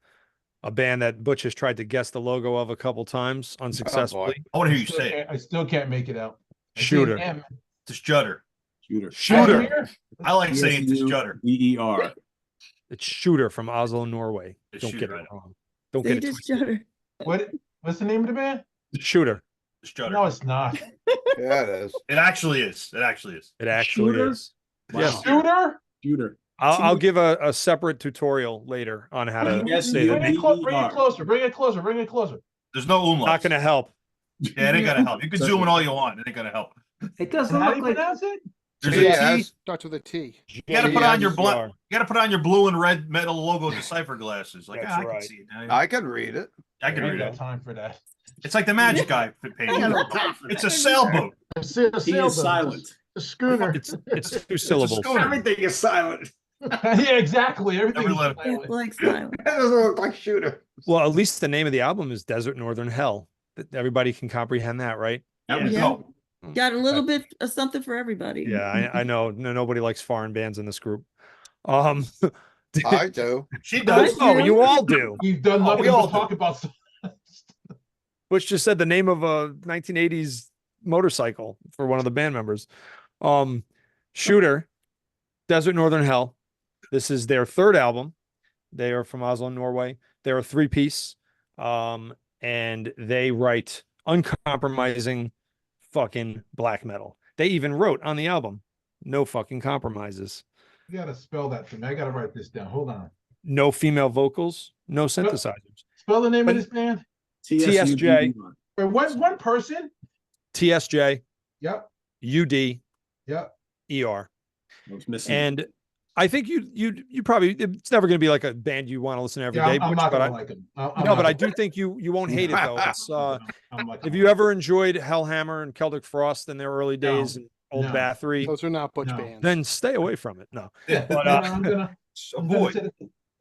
S9: band that Butch has tried to guess the logo of a couple times unsuccessfully.
S3: I want to hear you say it.
S10: I still can't make it out.
S9: Shooter.
S3: It's Judder.
S9: Shooter.
S3: I like saying it's Judder.
S1: EER.
S9: It's Shooter from Oslo, Norway.
S3: It's
S9: Don't
S3: Shooter,
S9: get
S3: I
S9: it
S3: know.
S9: wrong. Don't
S2: They
S9: get it
S2: just
S9: twisted.
S2: shudder.
S10: What's the name of the band?
S9: Shooter.
S3: It's Judder.
S10: No, it's not.
S4: Yeah, it is.
S3: It actually is. It actually is.
S9: It actually
S1: Shooter?
S9: is.
S1: Wow.
S9: Yes.
S10: Shooter?
S1: Shooter.
S9: I'll give a separate tutorial later on how to
S1: Yes,
S9: say
S1: you
S9: that.
S10: Bring it closer. Bring it closer. Bring it closer.
S3: There's no umlauts.
S9: Not going to help.
S3: Yeah, it ain't gonna help. You can zoom in all you want. It ain't gonna help.
S7: It doesn't
S10: How do
S7: look
S10: you
S7: like.
S10: pronounce it?
S3: There's a T.
S4: Yes.
S8: Starts with a T.
S3: You gotta put on your
S4: Yes,
S3: You gotta put on your blue and red metal logo decipher glasses. Like,
S9: That's
S3: I can
S9: right.
S3: see it now.
S4: I can read it.
S3: I can
S10: I ain't
S3: read
S10: got
S3: it.
S10: time for that.
S3: It's like the magic guy painting. It's a sailboat.
S5: I see a
S1: He is silent.
S5: A schooner.
S9: It's two syllables.
S3: schooner.
S1: Everything is silent.
S10: Yeah, exactly. Everything
S3: Every
S10: is
S3: letter.
S10: silent.
S2: It's like silent.
S7: That doesn't look like Shooter.
S9: Well, at least the name of the album is Desert Northern Hell. Everybody can comprehend that, right?
S3: Yeah.
S2: Yeah.
S3: No.
S2: Got a little bit of something for everybody.
S9: Yeah, I know. No, nobody likes foreign bands in this group. Um,
S4: I do.
S3: She does.
S9: oh, you all do.
S10: We've done
S3: Oh,
S10: nothing
S3: we all
S10: but talk about.
S9: Butch just said the name of a 1980s motorcycle for one of the band members. Shooter, Desert Northern Hell. This is their third album. They are from Oslo, Norway. They're a three-piece, and they write uncompromising fucking black metal. They even wrote on the album, no fucking compromises.
S10: You gotta spell that for me. I gotta write this down. Hold on.
S9: No female vocals, no synthesizers.
S10: Spell the name
S9: But-
S10: of this band.
S9: TSJ.
S10: Wait, one person?
S9: TSJ,
S10: Yep.
S9: UD,
S10: Yep.
S9: ER.
S1: I was missing.
S9: And I think you probably, it's never going to be like a band you want to listen to every
S10: Yeah,
S9: day.
S10: I'm
S9: Butch,
S10: not
S9: but
S10: gonna like them.
S9: no, but I do think you won't hate it though. It's
S10: I'm like,
S9: if you ever enjoyed Hellhammer and Celtic Frost in their early days and Old
S10: no.
S9: Bathory,
S8: Those are not Butch
S10: No.
S8: bands.
S9: then stay away from it. No,
S10: Yeah,
S9: but,
S10: I'm gonna
S3: Avoid.
S10: say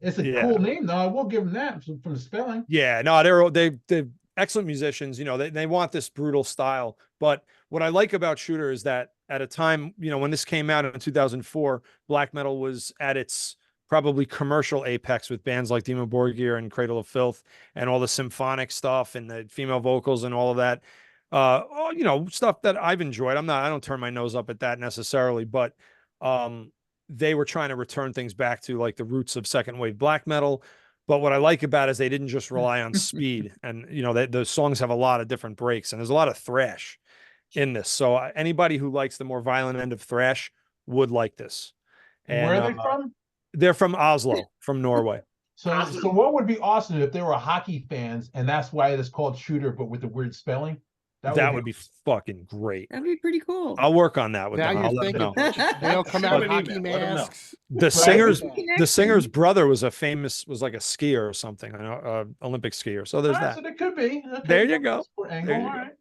S10: it's a
S9: Yeah.
S10: cool name though. I will give them that from the spelling.
S9: yeah, no, they're excellent musicians. You know, they want this brutal style. But what I like about Shooter is that at a time, you know, when this came out in 2004, black metal was at its probably commercial apex with bands like Dimmu Borgir and Cradle of Filth and all the symphonic stuff and the female vocals and all of that. You know, stuff that I've enjoyed. I don't turn my nose up at that necessarily, but they were trying to return things back to like the roots of second wave black metal. But what I like about it is they didn't just rely on speed, and you know, the songs have a lot of different breaks, and there's a lot of thrash in this. So anybody who likes the more violent end of thrash would like this. And
S10: Where are they from?
S9: they're from Oslo, from Norway.
S10: So what would be awesome if they were hockey fans and that's why it's called Shooter, but with the weird spelling?
S9: That would be fucking great.
S2: That'd be pretty cool.
S9: I'll work on that with
S8: Now
S9: them.
S8: you're
S9: I'll let them
S8: thinking,
S9: know.
S8: Butch, they'll come out in
S3: Send an
S8: hockey
S3: email, let 'em know.
S8: masks.
S9: The singer's
S2: Connection.
S9: the singer's brother was like a skier or something, I know, Olympic skier. So there's
S10: Alright,
S9: that.
S10: so it could be. Okay,
S9: There you go.
S10: angle,
S9: There you
S10: all
S9: go.
S10: right.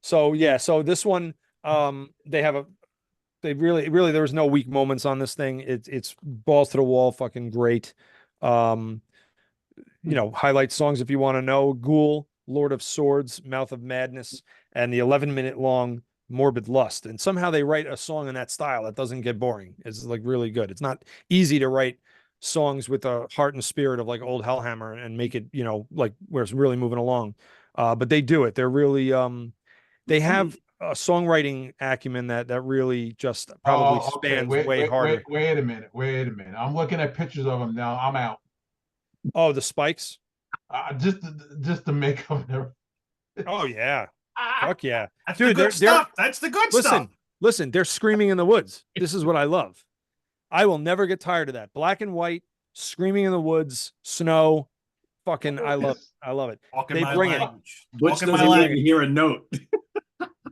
S9: So yeah, so this one, they really there was no weak moments on this thing. It's balls to the wall, fucking great. You know, highlight songs if you want to know: Ghoul, Lord of Swords, Mouth of Madness, and the 11-minute long Morbid Lust. And somehow they write a song in that style that doesn't get boring. It's like really good. It's not easy to write songs with a heart and spirit of like old Hellhammer and make it, you know, like where it's really moving along. But they do it. They're really they have a songwriting acumen that really just probably spans way harder.
S10: Wait a minute. I'm looking at pictures of them now. I'm out.
S9: Oh, the Spikes.
S10: Just the makeup. And everything.
S9: Oh yeah. Fuck yeah.
S3: That's
S9: Dude,
S3: the good stuff. That's the good stuff.
S9: Listen, they're screaming in the woods. This is what I love. I will never get tired of that. Black and white, screaming in the woods, snow. Fucking, I love it.
S3: Talking
S9: They
S3: my
S9: bring it.
S3: language.
S1: Butch
S3: Talking my
S1: doesn't
S3: language.
S1: even hear a note.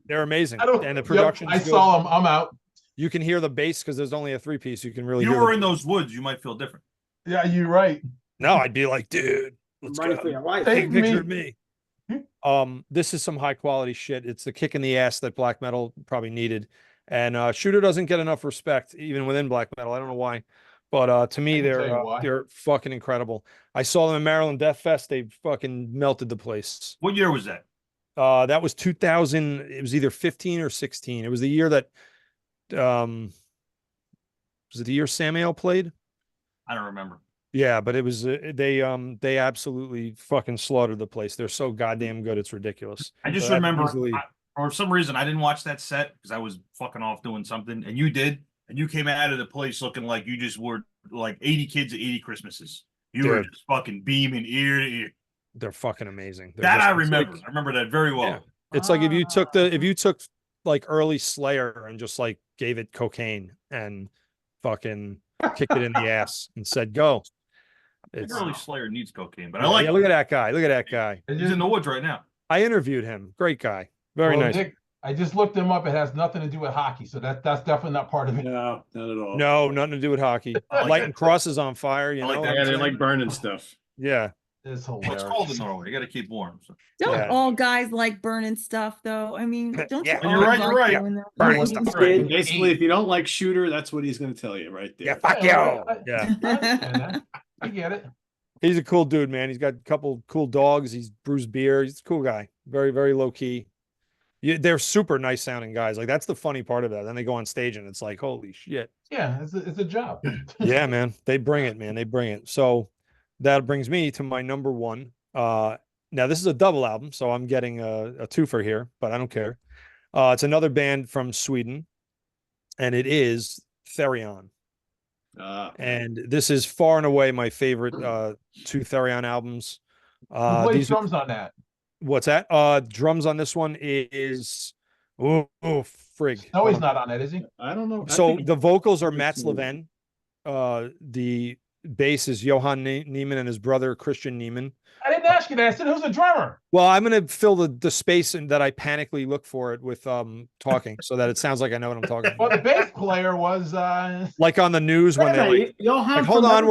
S9: They're amazing.
S10: I don't.
S9: And the
S10: Yep,
S9: production.
S10: I saw them. I'm out.
S9: You can hear the bass because there's only a 3-piece. You can really
S3: If you
S9: hear
S3: were
S9: the-
S3: in those woods, you might feel different.
S10: Yeah, you're right.
S9: No, I'd be like, dude, let's
S7: Running
S9: go.
S7: for your life.
S10: Take
S9: Take a picture
S10: me.
S9: of me. This is some high quality shit. It's the kick in the ass that black metal probably needed. And Shooter doesn't get enough respect even within black metal. I don't know why. But to me,
S10: I can tell you why.
S9: they're fucking incredible. I saw them in Maryland Death Fest. They fucking melted the place.
S3: What year was that?
S9: That was 2000. It was either 15 or 16. It was the year that was it the year Samuel played?
S3: I don't remember.
S9: Yeah, but it was they absolutely fucking slaughtered the place. They're so goddamn good, it's ridiculous.
S3: I just
S9: So that
S3: remember,
S9: easily-
S3: for some reason, I didn't watch that set because I was fucking off doing something, and you did, and you came out of the place looking like you just were like 80 kids at 80 Christmases. You were
S9: Dude.
S3: just fucking beaming ear to ear.
S9: They're fucking amazing. They're
S3: That
S9: just-
S3: I
S9: it's
S3: remember.
S9: like-
S3: I remember that very well.
S9: Yeah. It's like if you took like early Slayer and just like gave it cocaine and fucking kicked it in the ass and said go.
S3: I think
S9: It's
S3: early Slayer needs cocaine, but I like.
S9: yeah, look at that guy. Look at that guy.
S3: He's in the woods right now.
S9: I interviewed him. Great guy. Very
S10: Well,
S9: nice.
S10: Dick, I just looked him up. It has nothing to do with hockey, so that's definitely not part of it.
S1: No, not at all.
S9: No, nothing to do with hockey.
S3: I like
S9: Lighting
S3: that.
S9: crosses on fire, you
S3: I like
S9: know?
S3: that.
S1: Yeah, they like burning stuff.
S9: Yeah.
S10: It's
S3: Well, it's
S10: hilarious.
S3: cold in Norway. You got to keep warm. So.
S2: Don't
S9: Yeah.
S2: all guys like burning stuff though? I mean, don't
S9: Yeah.
S2: you
S3: You're
S2: all
S3: right, you're
S2: like
S3: right.
S2: doing that?
S9: Burning
S10: Well,
S9: stuff.
S10: right.
S1: Basically, if you don't like Shooter, that's what he's going to tell you right there.
S9: Yeah, fuck
S10: Yeah,
S9: you.
S10: I
S9: Yeah.
S10: understand that. I get it.
S9: He's a cool dude, man. He's got a couple cool dogs. He's brews beer. He's a cool guy. Very, very low key. They're super nice sounding guys. Like that's the funny part of it. Then they go on stage and it's like, holy shit.
S10: Yeah, it's a job.
S9: Yeah, man. They bring it, man. They bring it. So that brings me to my number one. Now this is a double album, so I'm getting a twofer here, but I don't care. It's another band from Sweden, and it is Therion. And this is far and away my favorite two Therion albums.
S10: Who plays
S9: These
S10: drums on that?
S9: What's that? Drums on this one is oh frig.
S10: No, he's not on that, is he?
S1: I don't know.
S9: So the vocals are Matt Sleven. The bass is Johan Niemann and his brother Christian Niemann.
S10: I didn't ask you that. I said, who's the drummer?
S9: Well, I'm gonna fill the space and that I panically look for it with talking so that it sounds like I know what I'm talking
S10: Well,
S9: about.
S10: the bass player was
S9: Like on the news when they're like,
S1: Johan,
S9: hold on,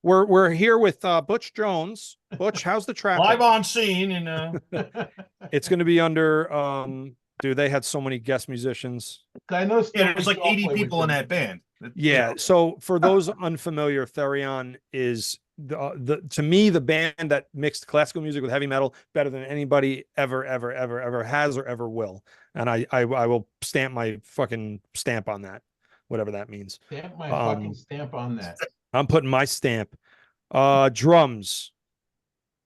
S9: we're here with Butch Jones. Butch, how's the traffic?
S3: Live on scene, and
S9: It's gonna be under dude, they had so many guest musicians.
S10: I know.
S3: yeah, there's like 80 people in that band.
S9: Yeah. So for those unfamiliar, Therion is the to me the band that mixed classical music with heavy metal better than anybody ever has or ever will. And I will stamp my fucking stamp on that, whatever that means.
S10: Stamp my fucking stamp on that.
S9: I'm putting my stamp. Drums.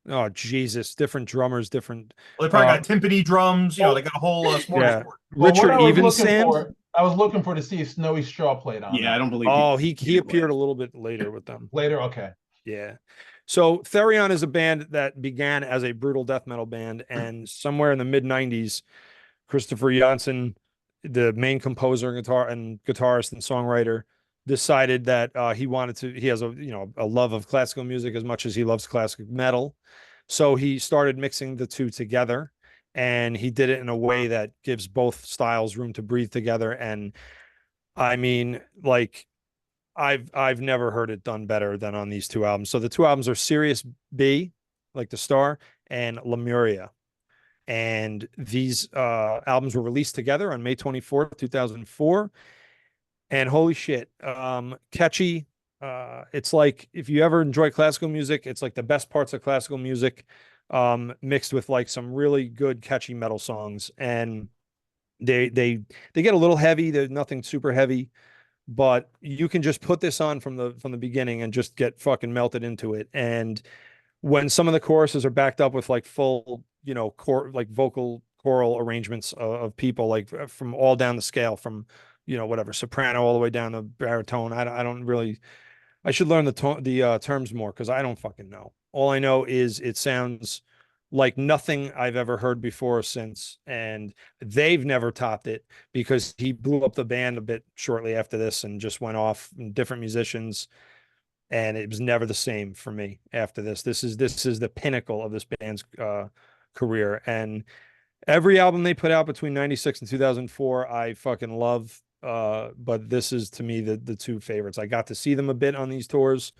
S9: Oh Jesus! Different drummers, different.
S3: Well, they probably got timpani drums. You know, they got a whole
S9: Yeah.
S3: smorgasbord.
S10: Well,
S9: Richard
S10: what
S9: Evensand.
S10: I was looking for to see if Snowy Straw played on.
S1: Yeah, I don't believe.
S9: Oh, he appeared a little bit later with them.
S10: Later, okay.
S9: Yeah. So Therion is a band that began as a brutal death metal band, and somewhere in the mid '90s, Christopher Janssen, the main composer and guitarist and songwriter, decided that he has a love of classical music as much as he loves classic metal. So he started mixing the two together, and he did it in a way that gives both styles room to breathe together. And I mean, like, I've never heard it done better than on these two albums. So the two albums are Sirius B, like the star, and Lemuria. And these albums were released together on May 24th, 2004. And holy shit, catchy. It's like if you ever enjoy classical music, it's like the best parts of classical music mixed with like some really good catchy metal songs. And they get a little heavy. There's nothing super heavy, but you can just put this on from the beginning and just get fucking melted into it. And when some of the choruses are backed up with like full, vocal choral arrangements of people, like from all down the scale, from whatever soprano all the way down to baritone. I should learn the terms more because I don't fucking know. All I know is it sounds like nothing I've ever heard before or since, and they've never topped it because he blew up the band a bit shortly after this and just went off in different musicians, and it was never the same for me after this. This is the pinnacle of this band's career, and every album they put out between 96 and 2004 I fucking love. But this is to me the two favorites. I got to see them a bit on these tours.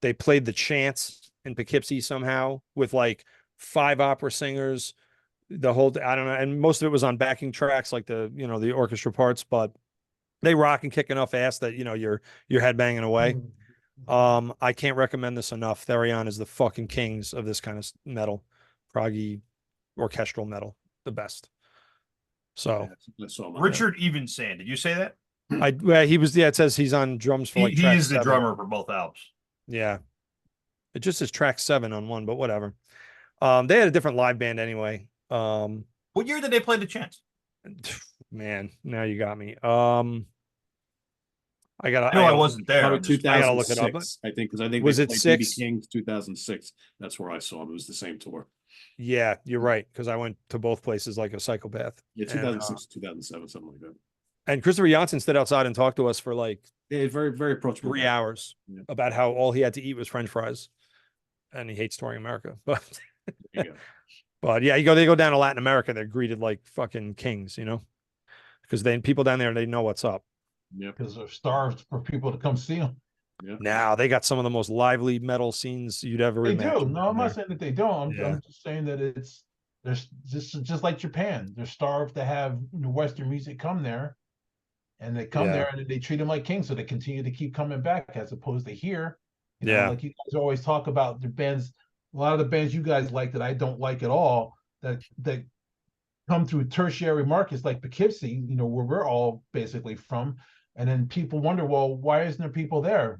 S9: They played the Chants in Poughkeepsie somehow with like 5 opera singers, the whole I don't know, and most of it was on backing tracks like the orchestra parts, but they rock and kick enough ass that you're headbanging away. I can't recommend this enough. Therion is the fucking kings of this kind of metal, proggy orchestral metal, the best. So
S3: Richard Evensand, did you say that?
S9: he was. Yeah, it says he's on drums for
S3: he is the drummer for both albums.
S9: Yeah, it just says track 7 on one, but whatever. They had a different live band anyway.
S3: What year did they play the Chants?
S9: Man, now you got me. I
S3: wasn't there.
S9: I gotta look it up.
S1: I think because I think
S9: was
S1: they
S9: it
S1: played
S9: 6?
S1: BB King's 2006. That's where I saw him. It was the same tour.
S9: Yeah, you're right because I went to both places like a psychopath.
S1: Yeah, 2006, 2007, something like that.
S9: And Christopher Janssen stood outside and talked to us for like
S1: very, very approachable
S9: 3 hours about how all he had to eat was French fries, and he hates touring America. But But yeah, they go down to Latin America, they're greeted like fucking kings, because then people down there, they know what's up.
S1: Yeah.
S10: Because they're starved for people to come see them.
S1: Yeah.
S9: Now they got some of the most lively metal scenes you'd ever
S10: They
S9: imagine.
S10: do. No, I'm not saying that they don't.
S9: Yeah.
S10: I'm just saying that there's just like Japan. They're starved to have Western music come there, and they come there and they treat them like kings, so they continue to keep coming back as opposed to here. Like you guys always talk about the bands. A lot of the bands you guys like that I don't like at all. That come through tertiary markets like Poughkeepsie, where we're all basically from, and then people wonder, well, why isn't there people there?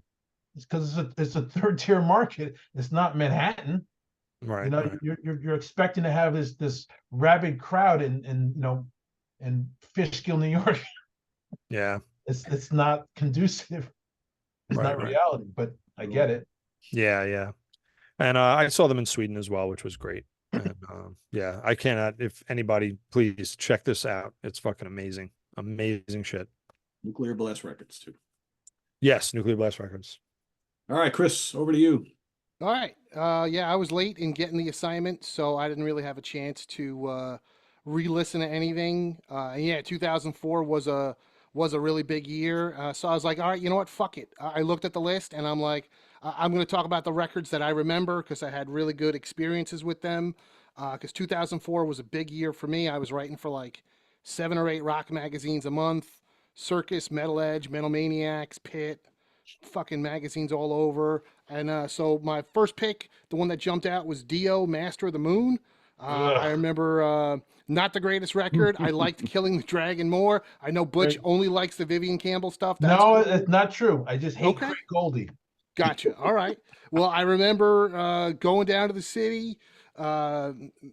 S10: It's because it's a third tier market. It's not Manhattan.
S9: Right.
S10: You're expecting to have this rabid crowd in Fishkill, New York.
S9: Yeah.
S10: It's not conducive. It's not reality, but I get it.
S9: Yeah. And I saw them in Sweden as well, which was great. And yeah, I cannot, if anybody, please check this out. It's fucking amazing. Amazing shit.
S1: Nuclear Blast Records too.
S9: Yes, Nuclear Blast Records.
S1: All right, Chris, over to you.
S8: All right. Yeah, I was late in getting the assignment, so I didn't really have a chance to re-listen to anything. And yeah, 2004 was a really big year. So I was like, all right, you know what? Fuck it. I looked at the list and I'm like, I'm going to talk about the records that I remember because I had really good experiences with them. Because 2004 was a big year for me. I was writing for like 7 or 8 rock magazines a month: Circus, Metal Edge, Metal Maniacs, Pit, fucking magazines all over. And so my first pick, the one that jumped out, was Dio, Master of the Moon. I remember not the greatest record. I liked Killing the Dragon more. I know Butch only likes the Vivian Campbell stuff.
S10: No, cool. It's not true. I just hate Craig Goldie.
S8: Gotcha. All right. Well, I remember going down to the city,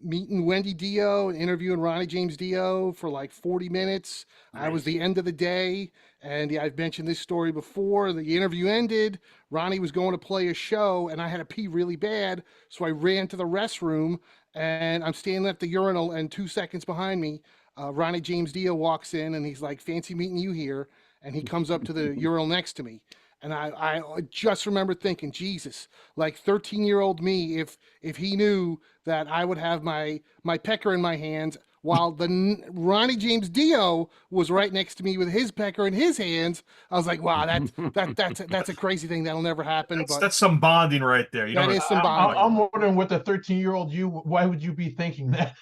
S8: meeting Wendy Dio and interviewing Ronnie James Dio for like 40 minutes. Nice. I was the end of the day. And yeah, I've mentioned this story before. The interview ended. Ronnie was going to play a show and I had to pee really bad. So I ran to the restroom and I'm standing at the urinal, and 2 seconds behind me, Ronnie James Dio walks in and he's like, "Fancy meeting you here." And he comes up to the urinal next to me. And I just remember thinking, Jesus, like 13-year-old me, if he knew that I would have my pecker in my hands while the Ronnie James Dio was right next to me with his pecker in his hands, I was like, wow, that's a crazy thing. That'll never happen.
S3: That's some bonding right there.
S8: That is some bonding.
S10: I'm wondering what the 13-year-old you, why would you be thinking that?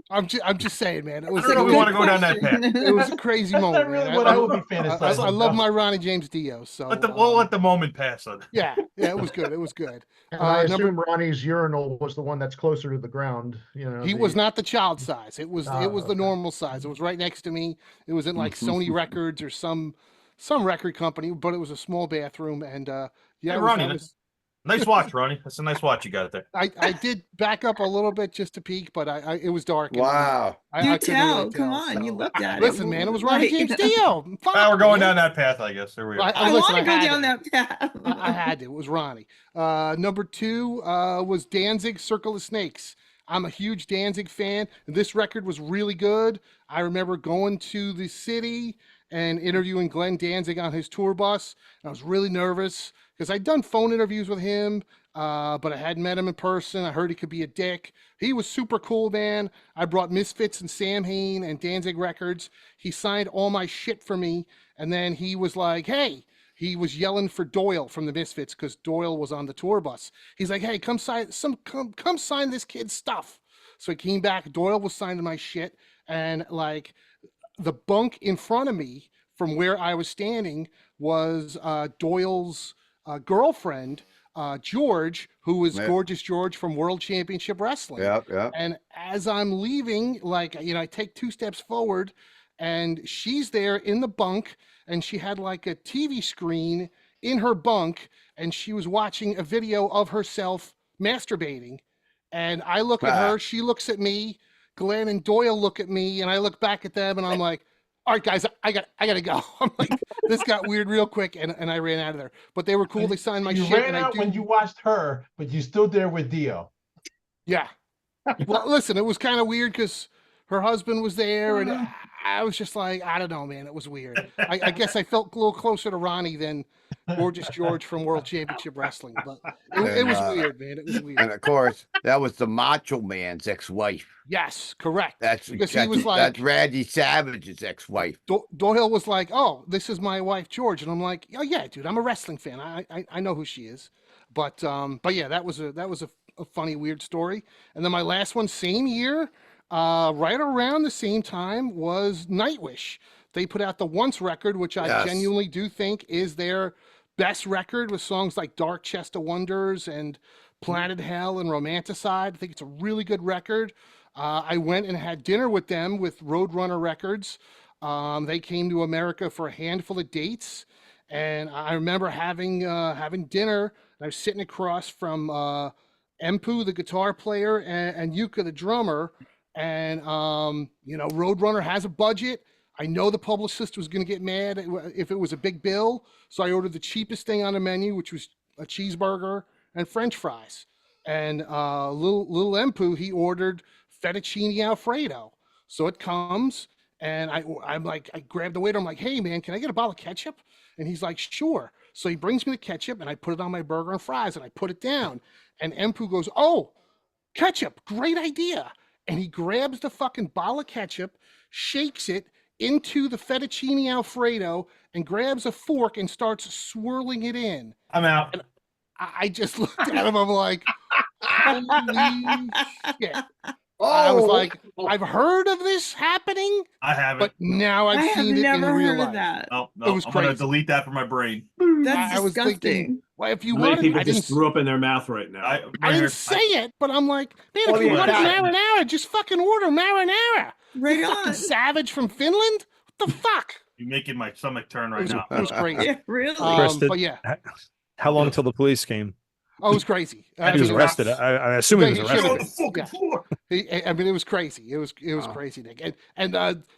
S8: I'm just saying, man.
S3: I don't know if we want to go down that path.
S8: It was a crazy moment.
S10: That's really what I would be fantasizing.
S8: I love my Ronnie James Dio. So
S3: we'll let the moment pass on.
S8: Yeah, it was good. It was good.
S5: And I assume Ronnie's urinal was the one that's closer to the ground.
S8: He was not the child size. It was the normal size. It was right next to me. It was in like Sony Records or some record company, but it was a small bathroom. And yeah,
S3: Ronnie. Nice watch, Ronnie. That's a nice watch you got there.
S8: I did back up a little bit just to peek, but it was dark.
S4: Wow.
S2: You tell. Come on. You looked at it.
S8: Listen, man, it was Ronnie James Dio.
S3: We're going down that path, I guess. There we are.
S2: I want to go down that path.
S8: I had to. It was Ronnie. Number 2 was Danzig, Circle of Snakes. I'm a huge Danzig fan. This record was really good. I remember going to the city and interviewing Glenn Danzig on his tour bus. And I was really nervous because I'd done phone interviews with him, but I hadn't met him in person. I heard he could be a dick. He was super cool, man. I brought Misfits and Sam Hain and Danzig records. He signed all my shit for me. And then he was like, hey, he was yelling for Doyle from the Misfits because Doyle was on the tour bus. He's like, hey, come sign this kid's stuff. So he came back. Doyle was signing my shit. And like the bunk in front of me from where I was standing was Doyle's girlfriend, George, who was Gorgeous George from World Championship Wrestling.
S4: Yeah.
S8: And as I'm leaving, like, I take 2 steps forward and she's there in the bunk and she had like a TV screen in her bunk and she was watching a video of herself masturbating. And I look at her, she looks at me, Glenn and Doyle look at me, and I look back at them and I'm like, all right, guys, I gotta go. I'm like, this got weird real quick, and I ran out of there. But they were cool. They signed my shit.
S10: You ran out when you watched her, but you stood there with Dio.
S8: Yeah. Well, listen, it was kind of weird because her husband was there, and I was just like, I don't know, man. It was weird. I guess I felt a little closer to Ronnie than Gorgeous George from World Championship Wrestling, but it
S4: And,
S8: was weird, man. It was weird.
S4: And of course, that was the Macho Man's ex-wife.
S8: Yes, correct.
S4: That's
S8: because he was like,
S4: that's Randy Savage's ex-wife.
S8: Doyle was like, "Oh, this is my wife, George," and I'm like, "Oh yeah, dude, I'm a wrestling fan. I know who she is." But yeah, that was a funny, weird story. And then my last one, same year, right around the same time, was Nightwish. They put out the Once record, which I genuinely do think is their best record, with songs like Dark Chest of Wonders and Planet Hell and Romanticide. I think it's a really good record. I went and had dinner with them with Roadrunner Records. They came to America for a handful of dates, and I remember having dinner. I was sitting across from Empu, the guitar player, and Yuka, the drummer. And Roadrunner has a budget. I know the publicist was going to get mad if it was a big bill, so I ordered the cheapest thing on the menu, which was a cheeseburger and French fries. And little Empu, he ordered fettuccine Alfredo. So it comes, and I'm like, I grabbed the waiter. I'm like, "Hey man, can I get a bottle of ketchup?" And he's like, "Sure." So he brings me the ketchup, and I put it on my burger and fries, and I put it down. And Empu goes, "Oh, ketchup, great idea." And he grabs the fucking bottle of ketchup, shakes it into the fettuccine Alfredo, and grabs a fork and starts swirling it in.
S3: I'm out.
S8: And I just looked at him. I'm like, holy shit. I was like, I've heard of this happening.
S3: I haven't.
S8: But now I've seen it in real life.
S2: That.
S3: No,
S8: It was
S3: I'm gonna
S8: crazy.
S3: delete that from my brain.
S2: That's
S8: I was
S2: disgusting.
S8: thinking, well, if you
S1: Many
S8: wanted,
S1: people
S8: I
S1: just
S8: didn't,
S1: threw up in their mouth right now.
S8: I didn't say it, but I'm like, man,
S7: Well,
S8: if you
S7: the
S8: wanted
S7: Italian-
S8: marinara, just fucking order marinara.
S2: Right
S8: You
S2: on.
S8: fucking savage from Finland? What the fuck?
S3: You're making my stomach turn right now.
S8: It was crazy.
S2: Yeah, really.
S9: Chris,
S8: But yeah,
S9: How long till the police came?
S8: oh, it was crazy.
S9: He was arrested. I assume he was
S8: He
S9: arrested.
S8: should've
S3: On the fucking floor.
S8: I mean, it was crazy. It was crazy, Nick. And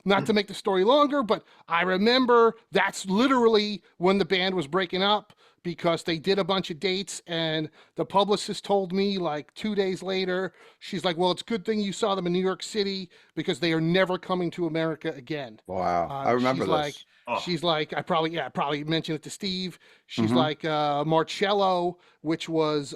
S8: not to make the story longer, but I remember that's literally when the band was breaking up, because they did a bunch of dates, and the publicist told me like 2 days later, she's like, "Well, it's a good thing you saw them in New York City, because they are never coming to America again."
S4: Wow, I remember
S8: she's
S4: this.
S8: like,
S3: Oh.
S8: she's like, I probably mentioned it to Steve. She's like, Marcello, which was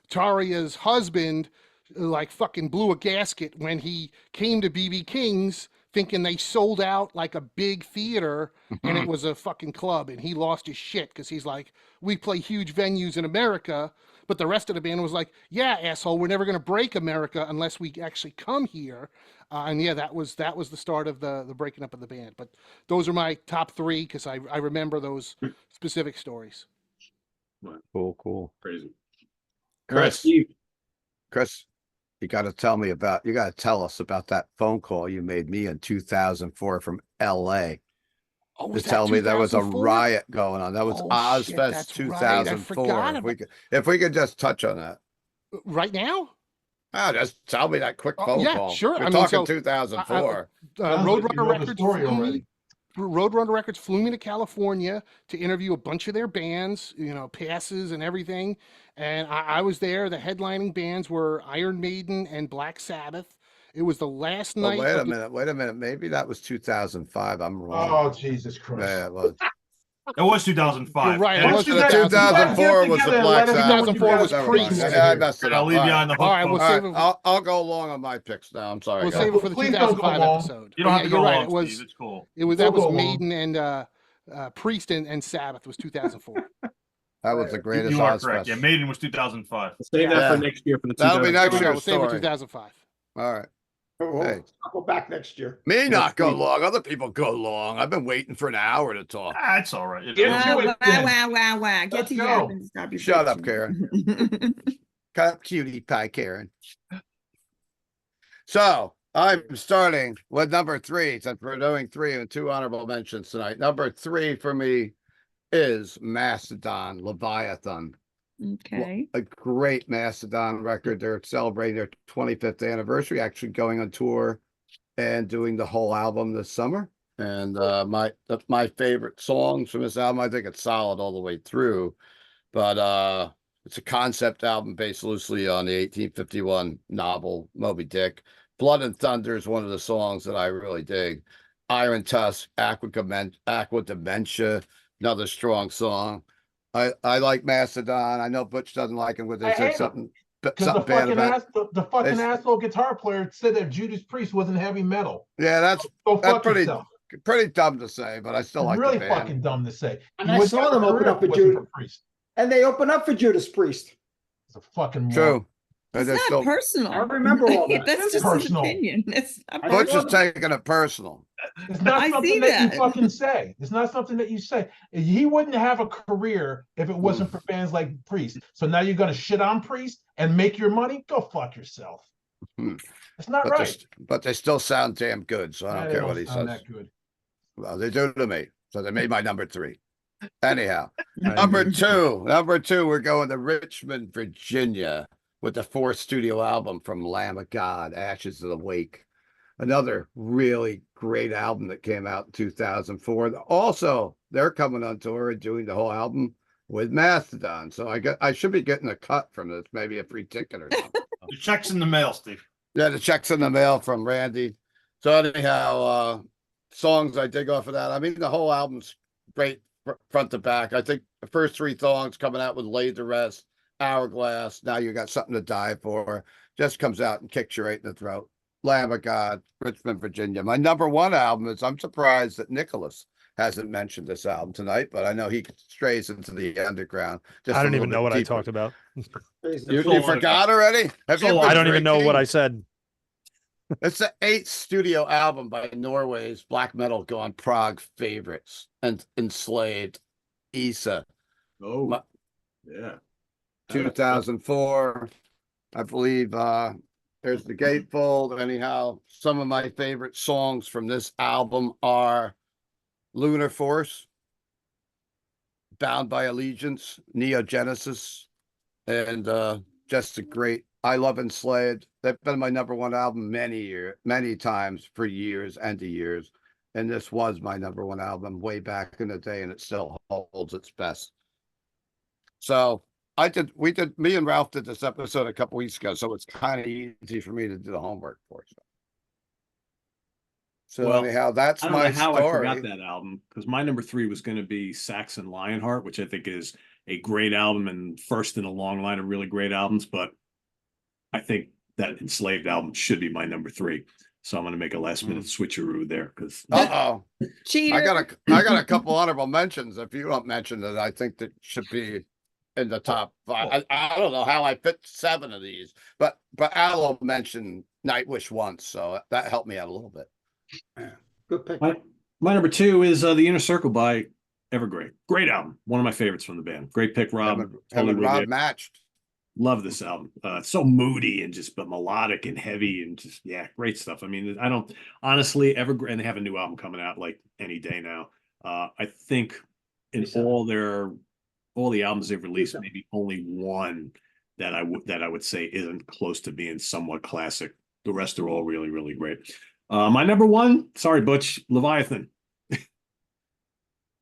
S8: Taria's husband, like fucking blew a gasket when he came to BB King's, thinking they sold out like a big theater and it was a fucking club, and he lost his shit because he's like, "We play huge venues in America," but the rest of the band was like, "Yeah, asshole, we're never going to break America unless we actually come here." And yeah, that was the start of the breaking up of the band. But those are my top three because I remember those specific stories.
S4: Cool.
S1: Crazy.
S4: Chris,
S1: Steve.
S4: Chris, you got to tell us about that phone call you made me in 2004 from LA.
S8: Oh,
S4: To
S8: was that
S4: tell me there was a
S8: 2004?
S4: riot going on. That was
S8: Oh, shit,
S4: Ozfest
S8: that's right. I
S4: 2004.
S8: forgot
S4: If we could just touch on that.
S8: Right now?
S4: Just tell me that quick
S8: Oh,
S4: phone
S8: yeah,
S4: call.
S8: sure.
S4: We're
S8: I mean,
S4: talking
S8: so,
S4: 2004.
S10: Sounds like you
S8: Roadrunner
S10: know the
S8: Records
S10: story
S8: flew me-
S10: already.
S8: Roadrunner Records flew me to California to interview a bunch of their bands, passes and everything. And I was there. The headlining bands were Iron Maiden and Black Sabbath. It was the last
S4: Well,
S8: night.
S4: wait
S8: of
S4: a minute. Maybe that was 2005. I'm wrong.
S10: Oh, Jesus Christ.
S4: Yeah, it was.
S3: It was 2005.
S8: You're right, it
S3: And
S8: was
S4: 2004 was the Black Sabbath.
S8: 2004 was
S4: Never
S8: Priest.
S4: mind. Yeah, I messed it
S3: I'll
S4: up.
S3: leave you on the hook.
S8: All right, we'll
S3: folks.
S8: save it.
S4: I'll go along on my picks now. I'm sorry.
S8: We'll
S4: guys.
S8: save it for the
S10: Please don't go
S8: 2005
S10: long.
S8: episode.
S3: You don't have to
S8: You're
S3: go
S8: right.
S3: long,
S8: It was.
S3: Steve. It's cool.
S8: It was
S10: Don't
S8: that was
S10: go long.
S8: Maiden and Priest and Sabbath was 2004.
S4: That was the greatest
S3: You are
S4: Ozfest.
S3: correct. Yeah, Maiden was 2005.
S1: Save that
S4: Yeah.
S1: for next year for the
S4: That'll be
S1: 2000.
S4: next
S8: We'll
S4: year's
S8: save it for
S4: story.
S8: 2005.
S4: All right. Hey.
S7: I'll go back next year.
S4: Me not go long. Other people go long. I've been waiting for an hour to talk.
S3: That's all right.
S10: Get
S2: Wow,
S10: to it
S2: wow,
S10: then.
S2: wow. Get
S10: Let's
S2: to
S10: go.
S2: yapping. Stop your
S4: Shut up,
S2: bitching.
S4: Cut up, cutie pie, Karen. So I'm starting with number 3, since we're doing 3 and 2 honorable mentions tonight. Number 3 for me is Mastodon, Leviathan.
S2: Okay.
S4: A great Mastodon record. They're celebrating their 25th anniversary, actually going on tour and doing the whole album this summer. And my favorite songs from this album. I think it's solid all the way through, but it's a concept album based loosely on the 1851 novel Moby Dick. Blood and Thunder is one of the songs that I really dig. Iron Tusk, Aqua Dementia, another strong song. I like Mastodon. I know Butch doesn't like him, but they
S10: I
S4: said
S10: hate 'em.
S4: something
S10: Because the
S4: bad
S10: fucking
S4: about.
S10: the fucking
S4: They-
S10: asshole guitar player said that Judas Priest wasn't heavy metal.
S4: Yeah,
S10: Go
S4: that's
S10: fuck
S4: pretty
S10: yourself.
S4: dumb to say, but I still
S10: It's
S4: like
S10: really
S4: the band.
S10: fucking dumb to say.
S7: And
S10: He
S7: I
S10: wouldn't
S7: saw
S10: have a
S7: them open
S10: career
S7: up
S10: if it
S7: for
S10: wasn't
S7: Judas,
S10: Priest.
S7: and they open up for Judas Priest.
S10: It's a fucking moron.
S4: True.
S2: It's
S4: And they're
S2: not
S4: still
S2: personal.
S7: I remember all that.
S2: That's
S10: It's
S2: just
S10: personal.
S2: an opinion. It's not
S7: I
S4: Butch
S2: personal.
S4: is taking it personal.
S10: It's not
S2: I
S10: something
S2: see
S10: that you
S2: that.
S10: fucking say. It's not something that you say. He wouldn't have a career if it wasn't
S4: Mm.
S10: for bands like Priest. So now you're gonna shit on Priest and make your money? Go fuck yourself.
S4: Hmm.
S10: It's not
S4: But
S10: right.
S4: but they still sound damn good, so I
S10: Yeah,
S4: don't
S10: they
S4: care
S10: don't
S4: what he
S10: sound
S4: says.
S10: that good.
S4: Well, they do to me. So they made my number 3. Anyhow,
S1: I
S4: number
S1: agree.
S4: 2, we're going to Richmond, Virginia with the 4th studio album from Lamb of God, Ashes of the Wake. Another really great album that came out in 2004. Also, they're coming on tour and doing the whole album with Mastodon. So I should be getting a cut from this, maybe a free ticket or something.
S3: The check's in the mail, Steve.
S4: Yeah, the check's in the mail from Randy. So anyhow, songs I dig off of that. I mean, the whole album's great front to back. I think the first 3 songs coming out with Laid to Rest, Hourglass, Now You Got Something to Die For, just comes out and kicks you right in the throat. Lamb of God, Richmond, Virginia. My number 1 album is, I'm surprised that Nicholas hasn't mentioned this album tonight, but I know he strays into the underground.
S9: I don't
S4: a
S9: even
S4: little
S9: know what
S4: bit
S9: I
S4: deeper.
S9: talked about.
S4: You forgot already? Have you
S9: I
S4: been
S9: don't even know what
S4: drinking?
S9: I said.
S4: It's the 8th studio album by Norway's black metal gone prog favorites and Enslaved, Isa,
S1: Oh, yeah.
S4: 2004. I believe there's the Gatefold. Anyhow, some of my favorite songs from this album are Lunar Force, Bound by Allegiance, Neogenesis, and just a great I Love Enslaved. They've been my number 1 album many times for years and years. And this was my number 1 album way back in the day, and it still holds its best. So me and Ralph did this episode a couple weeks ago, so it's kind of easy for me to do the homework for. So
S1: Well,
S4: anyhow, that's
S1: I don't
S4: my
S1: know how
S4: story.
S1: I forgot that album, because my number 3 was going to be Saxon Lionheart, which I think is a great album and first in a long line of really great albums. But I think that Enslaved album should be my number 3. So I'm going to make a last minute switcheroo there because
S4: Uh-oh.
S2: Cheater.
S4: I got a couple honorable mentions. If you don't mention it, I think that should be in the top 5. I don't know how I fit 7 of these, but Aloe mentioned Nightwish once, so that helped me out a little bit.
S7: Good pick.
S1: my number 2 is The Inner Circle by Evergrey. Great album. One of my favorites from the band. Great pick, Rob.
S4: Him and
S1: with
S4: Rob
S1: you.
S4: matched.
S1: Love this album. It's so moody and just but melodic and heavy and just great stuff. I mean, I don't honestly Evergrey, and they have a new album coming out like any day now. I think in all the albums they've released, maybe only one that I would say isn't close to being somewhat classic. The rest are all really, really great. My number 1, sorry, Butch, Leviathan.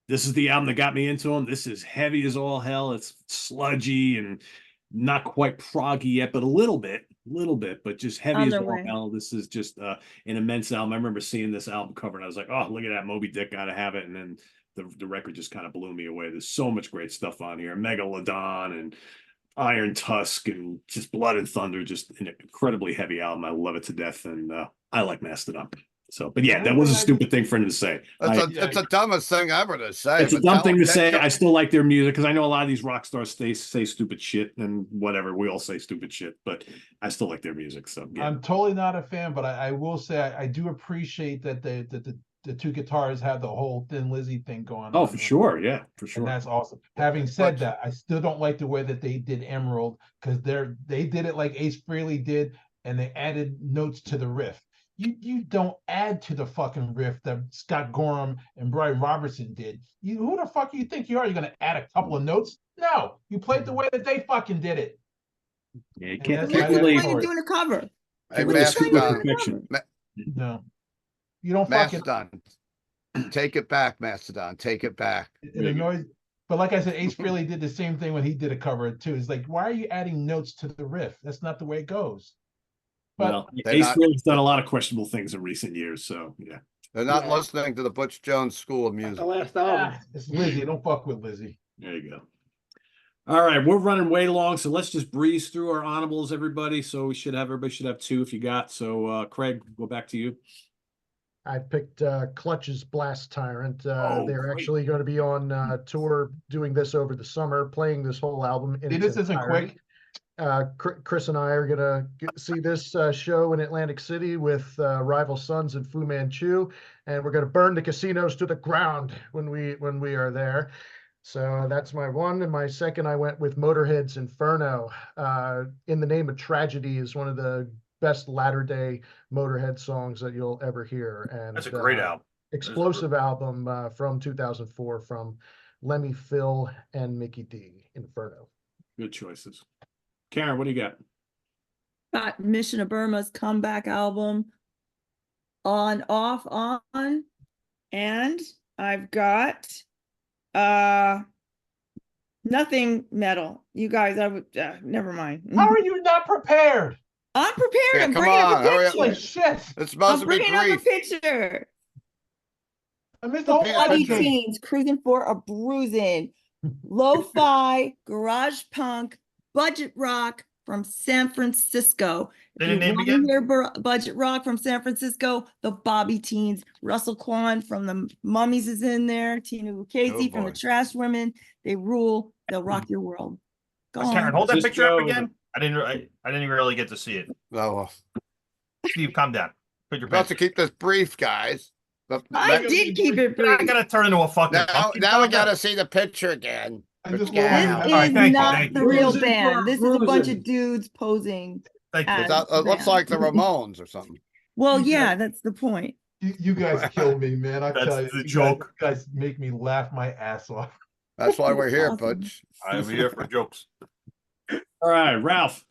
S1: This is the album that got me into them. This is heavy as all hell. It's sludgy and not quite proggy yet, but a little bit, but just heavy
S2: On
S1: as
S2: their
S1: all
S2: way.
S1: hell. This is just an immense album. I remember seeing this album cover and I was like, oh, look at that, Moby Dick, gotta have it. And then the record just kind of blew me away. There's so much great stuff on here. Megalodon and Iron Tusk and just Blood and Thunder, just an incredibly heavy album. I love it to death, and I like Mastodon. So, but yeah, that was a stupid thing for him to say.
S4: It's the dumbest thing ever to say.
S1: It's a dumb thing to say. I still like their music because I know a lot of these rock stars say stupid shit and whatever. We all say stupid shit, but I still like their music. So yeah.
S10: I'm totally not a fan, but I will say I do appreciate that the 2 guitars have the whole Thin Lizzy thing going on.
S1: Oh, for sure. Yeah, for sure.
S10: And that's awesome. Having said that, I still don't like the way that they did Emerald because they did it like Ace Frehley did, and they added notes to the riff. You don't add to the fucking riff that Scott Gorham and Brian Robertson did. Who the fuck you think you are? You're gonna add a couple of notes? No, you played the way that they fucking did it.
S1: Yeah, you
S10: And
S1: can't
S10: that's
S2: What's
S10: my
S2: the
S1: really.
S2: point of doing a cover?
S4: Hey,
S2: What's the point of
S4: Mastodon,
S2: doing a cover?
S10: No, you don't fucking.
S4: Mastodon, take it back, Mastodon, take it back.
S10: It annoys. But like I said, Ace Frehley did the same thing when he did a cover too. It's like, why are you adding notes to the riff? That's not the way it goes.
S1: Well,
S4: They're
S1: Ace
S4: not-
S1: Frehley's done a lot of questionable things in recent years, so yeah.
S4: They're not
S7: Yeah.
S4: listening to the Butch Jones School of
S7: The
S4: Music.
S7: last album.
S10: Ah, it's Lizzie. Don't fuck with Lizzie.
S1: There you go. All right, we're running way long, so let's just breeze through our honorables, everybody. So everybody should have two if you got. So Craig, go back to you.
S5: I picked Clutch's Blast Tyrant.
S1: Oh,
S5: They're
S1: great.
S5: actually going to be on tour doing this over the summer, playing this whole album in
S10: See,
S5: its
S10: this isn't
S5: entirety.
S10: quick.
S5: Chris and I are gonna see this show in Atlantic City with Rival Sons and Fu Manchu, and we're gonna burn the casinos to the ground when we are there. So that's my one, and my second I went with Motorhead's Inferno. In the Name of Tragedy is one of the best latter-day Motorhead songs that you'll ever hear, and
S3: That's a great album.
S5: explosive album from 2004 from Lemmy, Phil, and Mickey D. Inferno.
S1: Good choices. Karen, what do you got?
S2: Got Mission of Burma's comeback album, On, Off, On. And I've got Nothing Metal. You guys, I would never mind.
S10: How are you not prepared?
S2: I'm prepared.
S4: Yeah,
S2: I'm
S4: come
S2: bringing
S4: on,
S2: up a
S4: hurry up.
S2: picture.
S10: Holy shit!
S4: It's supposed
S2: I'm
S4: to be
S2: bringing up a
S4: brief.
S2: picture.
S10: I missed the whole
S4: Yeah,
S2: Bloody
S4: okay.
S2: Teens, Cruising for a Bruising, Lo-Fi, Garage Punk, Budget Rock from San Francisco.
S3: Say
S2: If
S3: the
S2: you
S3: name
S2: want to
S3: again?
S2: hear Budget Rock from San Francisco, the Bobby Teens, Russell Kwan from the Mummies is in there, Tina Lucchese from the
S4: boy.
S2: Trash Women. They rule. They'll rock your world. Go
S3: Karen,
S2: on.
S3: hold that
S1: Just
S3: picture up
S1: go.
S3: again. I didn't really get to see it.
S4: No,
S3: Steve, calm down. Put your
S4: about
S3: pants.
S4: to keep this brief, guys. But
S2: I
S4: that-
S2: did keep it
S3: You're not
S2: brief.
S3: gonna turn into a fucking
S4: now,
S3: pumpkin.
S4: now we
S3: Calm down.
S4: gotta see the picture again.
S10: I just
S4: Yeah.
S10: love
S2: This
S3: All right,
S2: is
S3: thank you,
S2: not
S3: thank
S2: the
S3: you.
S2: real
S1: Cruising
S2: band.
S1: for
S2: This is a bunch
S1: Cruising.
S2: of dudes posing.
S3: Thank you.
S2: as
S4: It looks
S2: band.
S4: like the Ramones or something.
S2: Well,
S10: You
S2: yeah,
S10: guys-
S2: that's the point.
S10: You guys kill me, man. I
S3: That's
S10: tell you,
S3: the
S10: you
S3: joke.
S10: guys make me laugh my ass off.
S4: That's why we're here,
S2: Awesome.
S4: Butch.
S3: I'm here for jokes.
S1: All right, Ralph.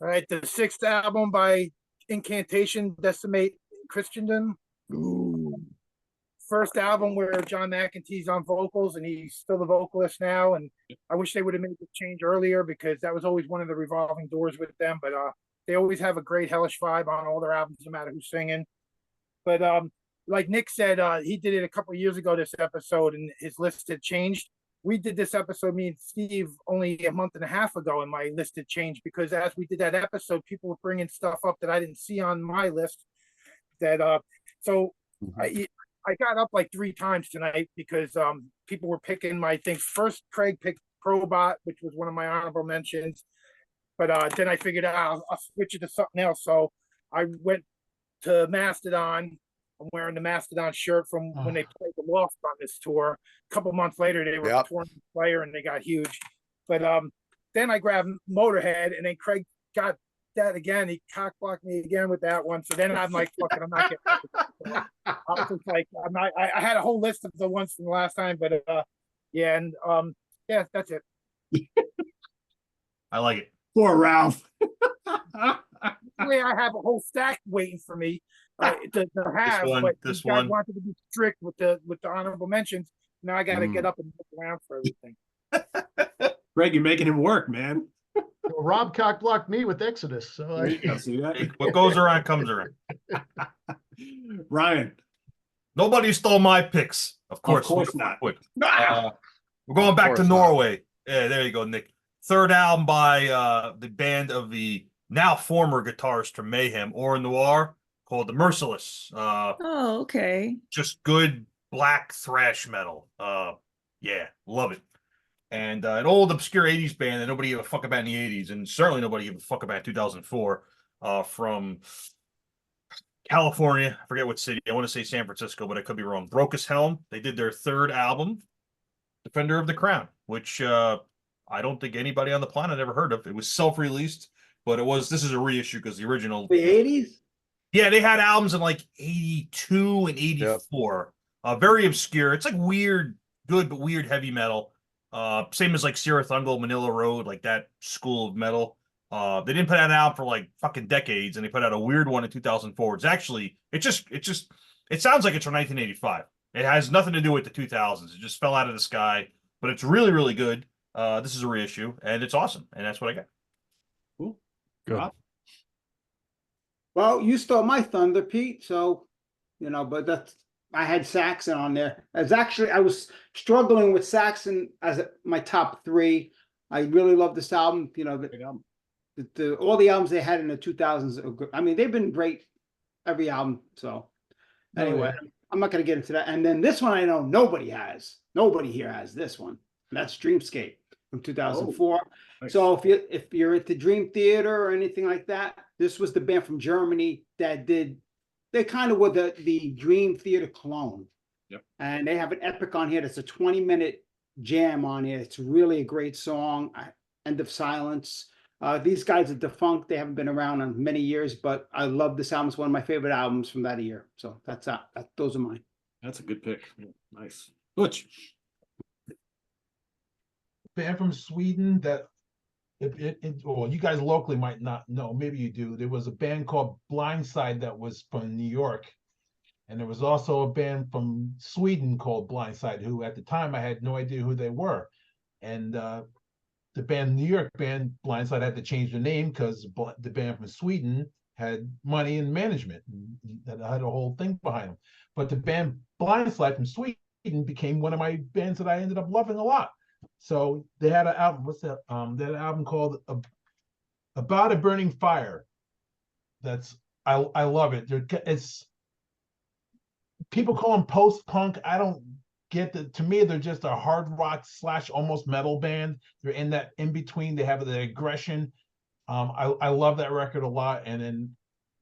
S6: All right, the sixth album by Incantation, Decimate Christendom. First album where John McEntee's on vocals, and he's still the vocalist now. And I wish they would have made the change earlier, because that was always one of the revolving doors with them. But they always have a great hellish vibe on all their albums, no matter who's singing. But like Nick said, he did it a couple of years ago, this episode, and his list had changed. We did this episode, me and Steve, only a month and a half ago, and my list had changed, because as we did that episode, people were bringing stuff up that I didn't see on my list. That so I got up like 3 times tonight, because people were picking my things. First, Craig picked Probot, which was one of my honorable mentions, but then I figured out I'll switch it to something else. So I went to Mastodon. I'm wearing the Mastodon shirt from when they played the Lost on this tour. A couple months later, they were a touring player and they got huge. But then I grabbed Motorhead, and then Craig got that again. He cock blocked me again with that one. So then I'm like, fuck it, I'm not getting I was just like, I'm not. I had a whole list of the ones from the last time, but yeah, and yeah, that's it.
S3: I like it.
S1: Poor Ralph.
S6: Way I have a whole stack waiting for me to have,
S3: one,
S6: but
S3: this
S6: you guys
S3: one.
S6: wanted to be strict with the honorable mentions. Now I got to get up and look around for everything.
S1: Greg, you're making him work, man.
S5: Well, Rob cock blocked me with Exodus, so
S1: There you go. See that?
S3: Hey, what goes around comes around.
S1: Ryan.
S3: Nobody stole my picks. Of course
S1: not.
S3: We're going back to
S4: course not.
S3: Norway. Yeah, there you go, Nick. Third album by the band of the now former guitarist from Mayhem, Or Noir, called The Merciless.
S2: Oh, okay.
S3: Just good black thrash metal. Yeah, love it. And an old obscure 80s band that nobody gave a fuck about in the 80s, and certainly nobody gave a fuck about in 2004, from California. I forget what city. I want to say San Francisco, but I could be wrong. Brocus Helm. They did their third album, Defender of the Crown, which I don't think anybody on the planet ever heard of. It was self-released, but this is a reissue, because the original.
S7: The 80s?
S3: Yeah, they had albums in like 82 and 84. Very obscure. It's like weird, good, but weird heavy metal. Same as like Sierra Thungle, Manila Road, like that school of metal. They didn't put that out for like fucking decades, and they put out a weird one in 2004. It's actually, it sounds like it's from 1985. It has nothing to do with the 2000s. It just fell out of the sky, but it's really, really good. This is a reissue, and it's awesome, and that's what I got.
S1: Cool.
S9: Good.
S1: Rob?
S7: Well, you stole my thunder, Pete. So, but I had Saxon on there. I was struggling with Saxon as my top three. I really love this album. All the albums they had in the 2000s. I mean, they've been great, every album. So anyway, I'm not going to get into that. And then this one, I know nobody has. Nobody here has this one. And that's Dreamscape from 2004.
S1: Nice.
S7: So if you're at the Dream Theater or anything like that, this was the band from Germany that they kind of were the Dream Theater clone.
S1: Yep.
S7: And they have an epic on here that's a 20-minute jam on here. It's really a great song. End of Silence. These guys are defunct. They haven't been around in many years, but I love this album. It's one of my favorite albums from that year. So those are mine.
S1: That's a good pick. Yeah, nice. Butch.
S10: Band from Sweden that well, you guys locally might not know. Maybe you do. There was a band called Blindside that was from New York. And there was also a band from Sweden called Blindside, who at the time I had no idea who they were. And the band, New York band, Blindside, had to change their name because the band from Sweden had money and management that had a whole thing behind them. But the band Blindside from Sweden became one of my bands that I ended up loving a lot. So they had an album. What's that? They had an album called About a Burning Fire. I love it. It's people call them post-punk. I don't get that. To me, they're just a hard rock / almost metal band. They're in that in between. They have the aggression. I love that record a lot. And then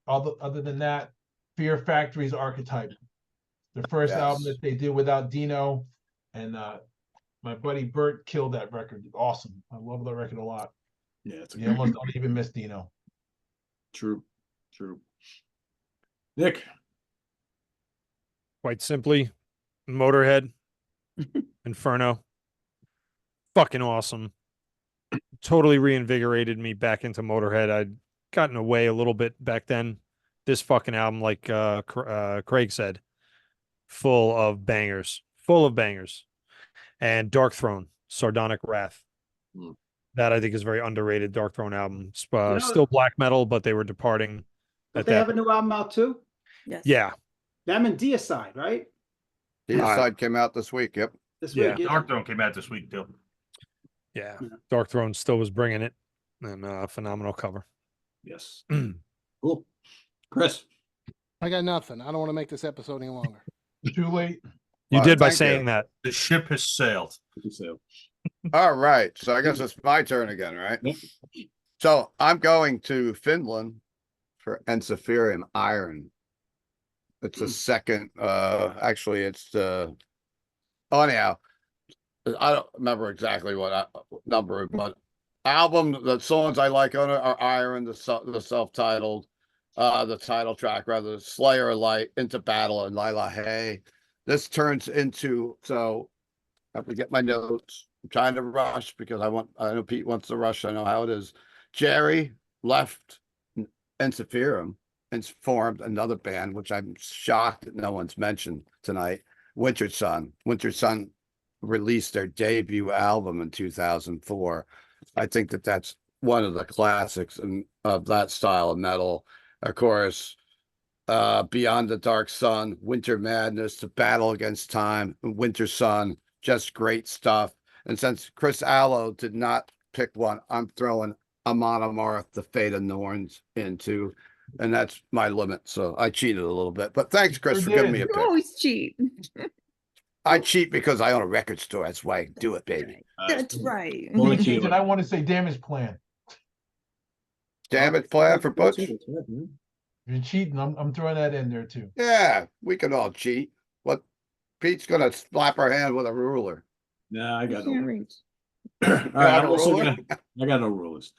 S10: other than that, Fear Factory's Archetype, the first album that they did without Dino, and my buddy Bert killed that record. Awesome. I love that record a lot.
S1: Yeah, it's
S10: you almost don't even miss Dino.
S1: True. Nick.
S9: Quite simply, Motorhead, Inferno. Fucking awesome. Totally reinvigorated me back into Motorhead. I'd gotten away a little bit back then. This fucking album, like Craig said, full of bangers. And Dark Throne, Sardonic Wrath. That I think is very underrated. Dark Throne album. Still black metal, but they were departing.
S7: But they have a new album out too?
S2: Yes.
S9: Yeah.
S7: Them and Deicide, right?
S4: Deicide came out this week. Yep.
S7: This week. Yeah.
S3: Dark Throne came out this week too.
S9: Yeah. Dark Throne still was bringing it. And phenomenal cover.
S1: Yes. Cool. Chris.
S8: I got nothing. I don't want to make this episode any longer.
S10: Too late.
S9: You did by saying that.
S3: The ship has sailed.
S4: All right. So I guess it's my turn again, right?
S1: Yep.
S4: So I'm going to Finland for Ensiferum Iron. It's the second, actually it's anyhow, I don't remember exactly what number, but the songs I like on it are Iron, the self-titled, the title track, rather, Slayer Light, Into Battle, and Lila Hay. This turns into, so I have to get my notes. I'm trying to rush because I know Pete wants to rush. I know how it is. Jerry left Ensiferum and formed another band, which I'm shocked that no one's mentioned tonight. Winter Sun. Winter Sun released their debut album in 2004. I think that's one of the classics of that style of metal. Of course, Beyond the Dark Sun, Winter Madness, To Battle Against Time, Winter Sun, just great stuff. And since Chris Allo did not pick one, I'm throwing Amon Amarth, The Fate of Norns into, and that's my limit. So I cheated a little bit, but thanks, Chris, for giving me a pick.
S2: You always cheat.
S4: I cheat because I own a record store. That's why I do it, baby.
S2: That's right.
S10: And I want to say Damage Plan.
S4: Damage Plan for Butch?
S10: If you're cheating, I'm throwing that in there too.
S4: Yeah, we can all cheat. What? Pete's gonna slap our hand with a ruler.
S1: Nah, I got no.
S2: Can't reach.
S1: All right, I got no rulers.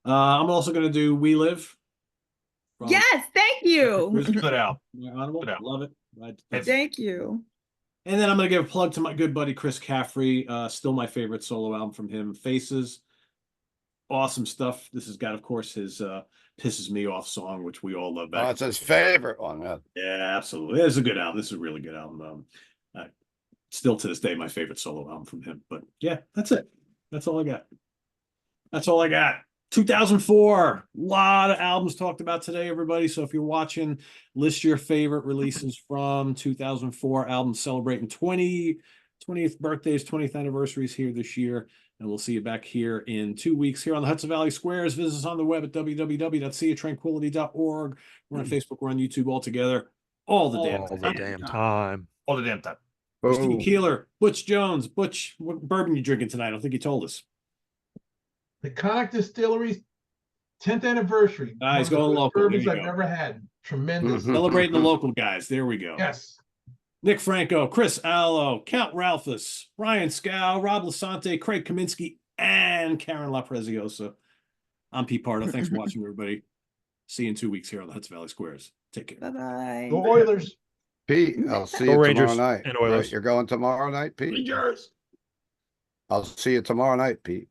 S1: I'm also gonna do We Live.
S2: Yes, thank you.
S3: Good out.
S1: Honorable. Love it.
S2: Thank you.
S1: And then I'm going to give a plug to my good buddy Chris Caffrey. Still my favorite solo album from him, Faces. Awesome stuff. This has got, of course, his Pisses Me Off song, which we all love.
S4: Oh, it's his favorite one. Man.
S1: Yeah, absolutely. It's a good album. This is a really good album. Still to this day, my favorite solo album from him. But yeah, that's it. That's all I got. 2004, a lot of albums talked about today, everybody. So if you're watching, list your favorite releases from 2004 albums celebrating 20th birthdays, 20th anniversaries here this year. And we'll see you back here in 2 weeks here on the Hudson Valley Squares. Visit us on the web at www.seatranquility.org. We're on Facebook, we're on YouTube all together. All the damn
S9: time.
S3: All the damn time.
S1: Christine
S4: Boom.
S1: Keeler, Butch Jones. Butch, what bourbon you drinking tonight? I don't think you told us.
S10: The Conic Distillery's 10th anniversary.
S1: Ah, he's
S10: One of the
S1: going
S10: best
S1: local. There
S10: bourbons
S1: you
S10: I've
S1: go.
S10: ever had. Tremendous.
S4: Mhm.
S1: Celebrating the local guys. There we go.
S10: Yes.
S1: Nick Franco, Chris Allo, Count Ralphus, Ryan Scow, Rob Lasante, Craig Kaminsky, and Karen LaPreziosa. I'm Pete Pardo. Thanks for watching, everybody. See you in 2 weeks here on the Hudson Valley Squares. Take care.
S2: Bye-bye.
S10: Go Oilers.
S4: Pete, I'll see
S9: Go
S4: you
S9: Rangers
S4: tomorrow night.
S9: and Oilers.
S4: Right, you're going tomorrow night, Pete?
S10: Rangers.
S4: I'll see you tomorrow night, Pete.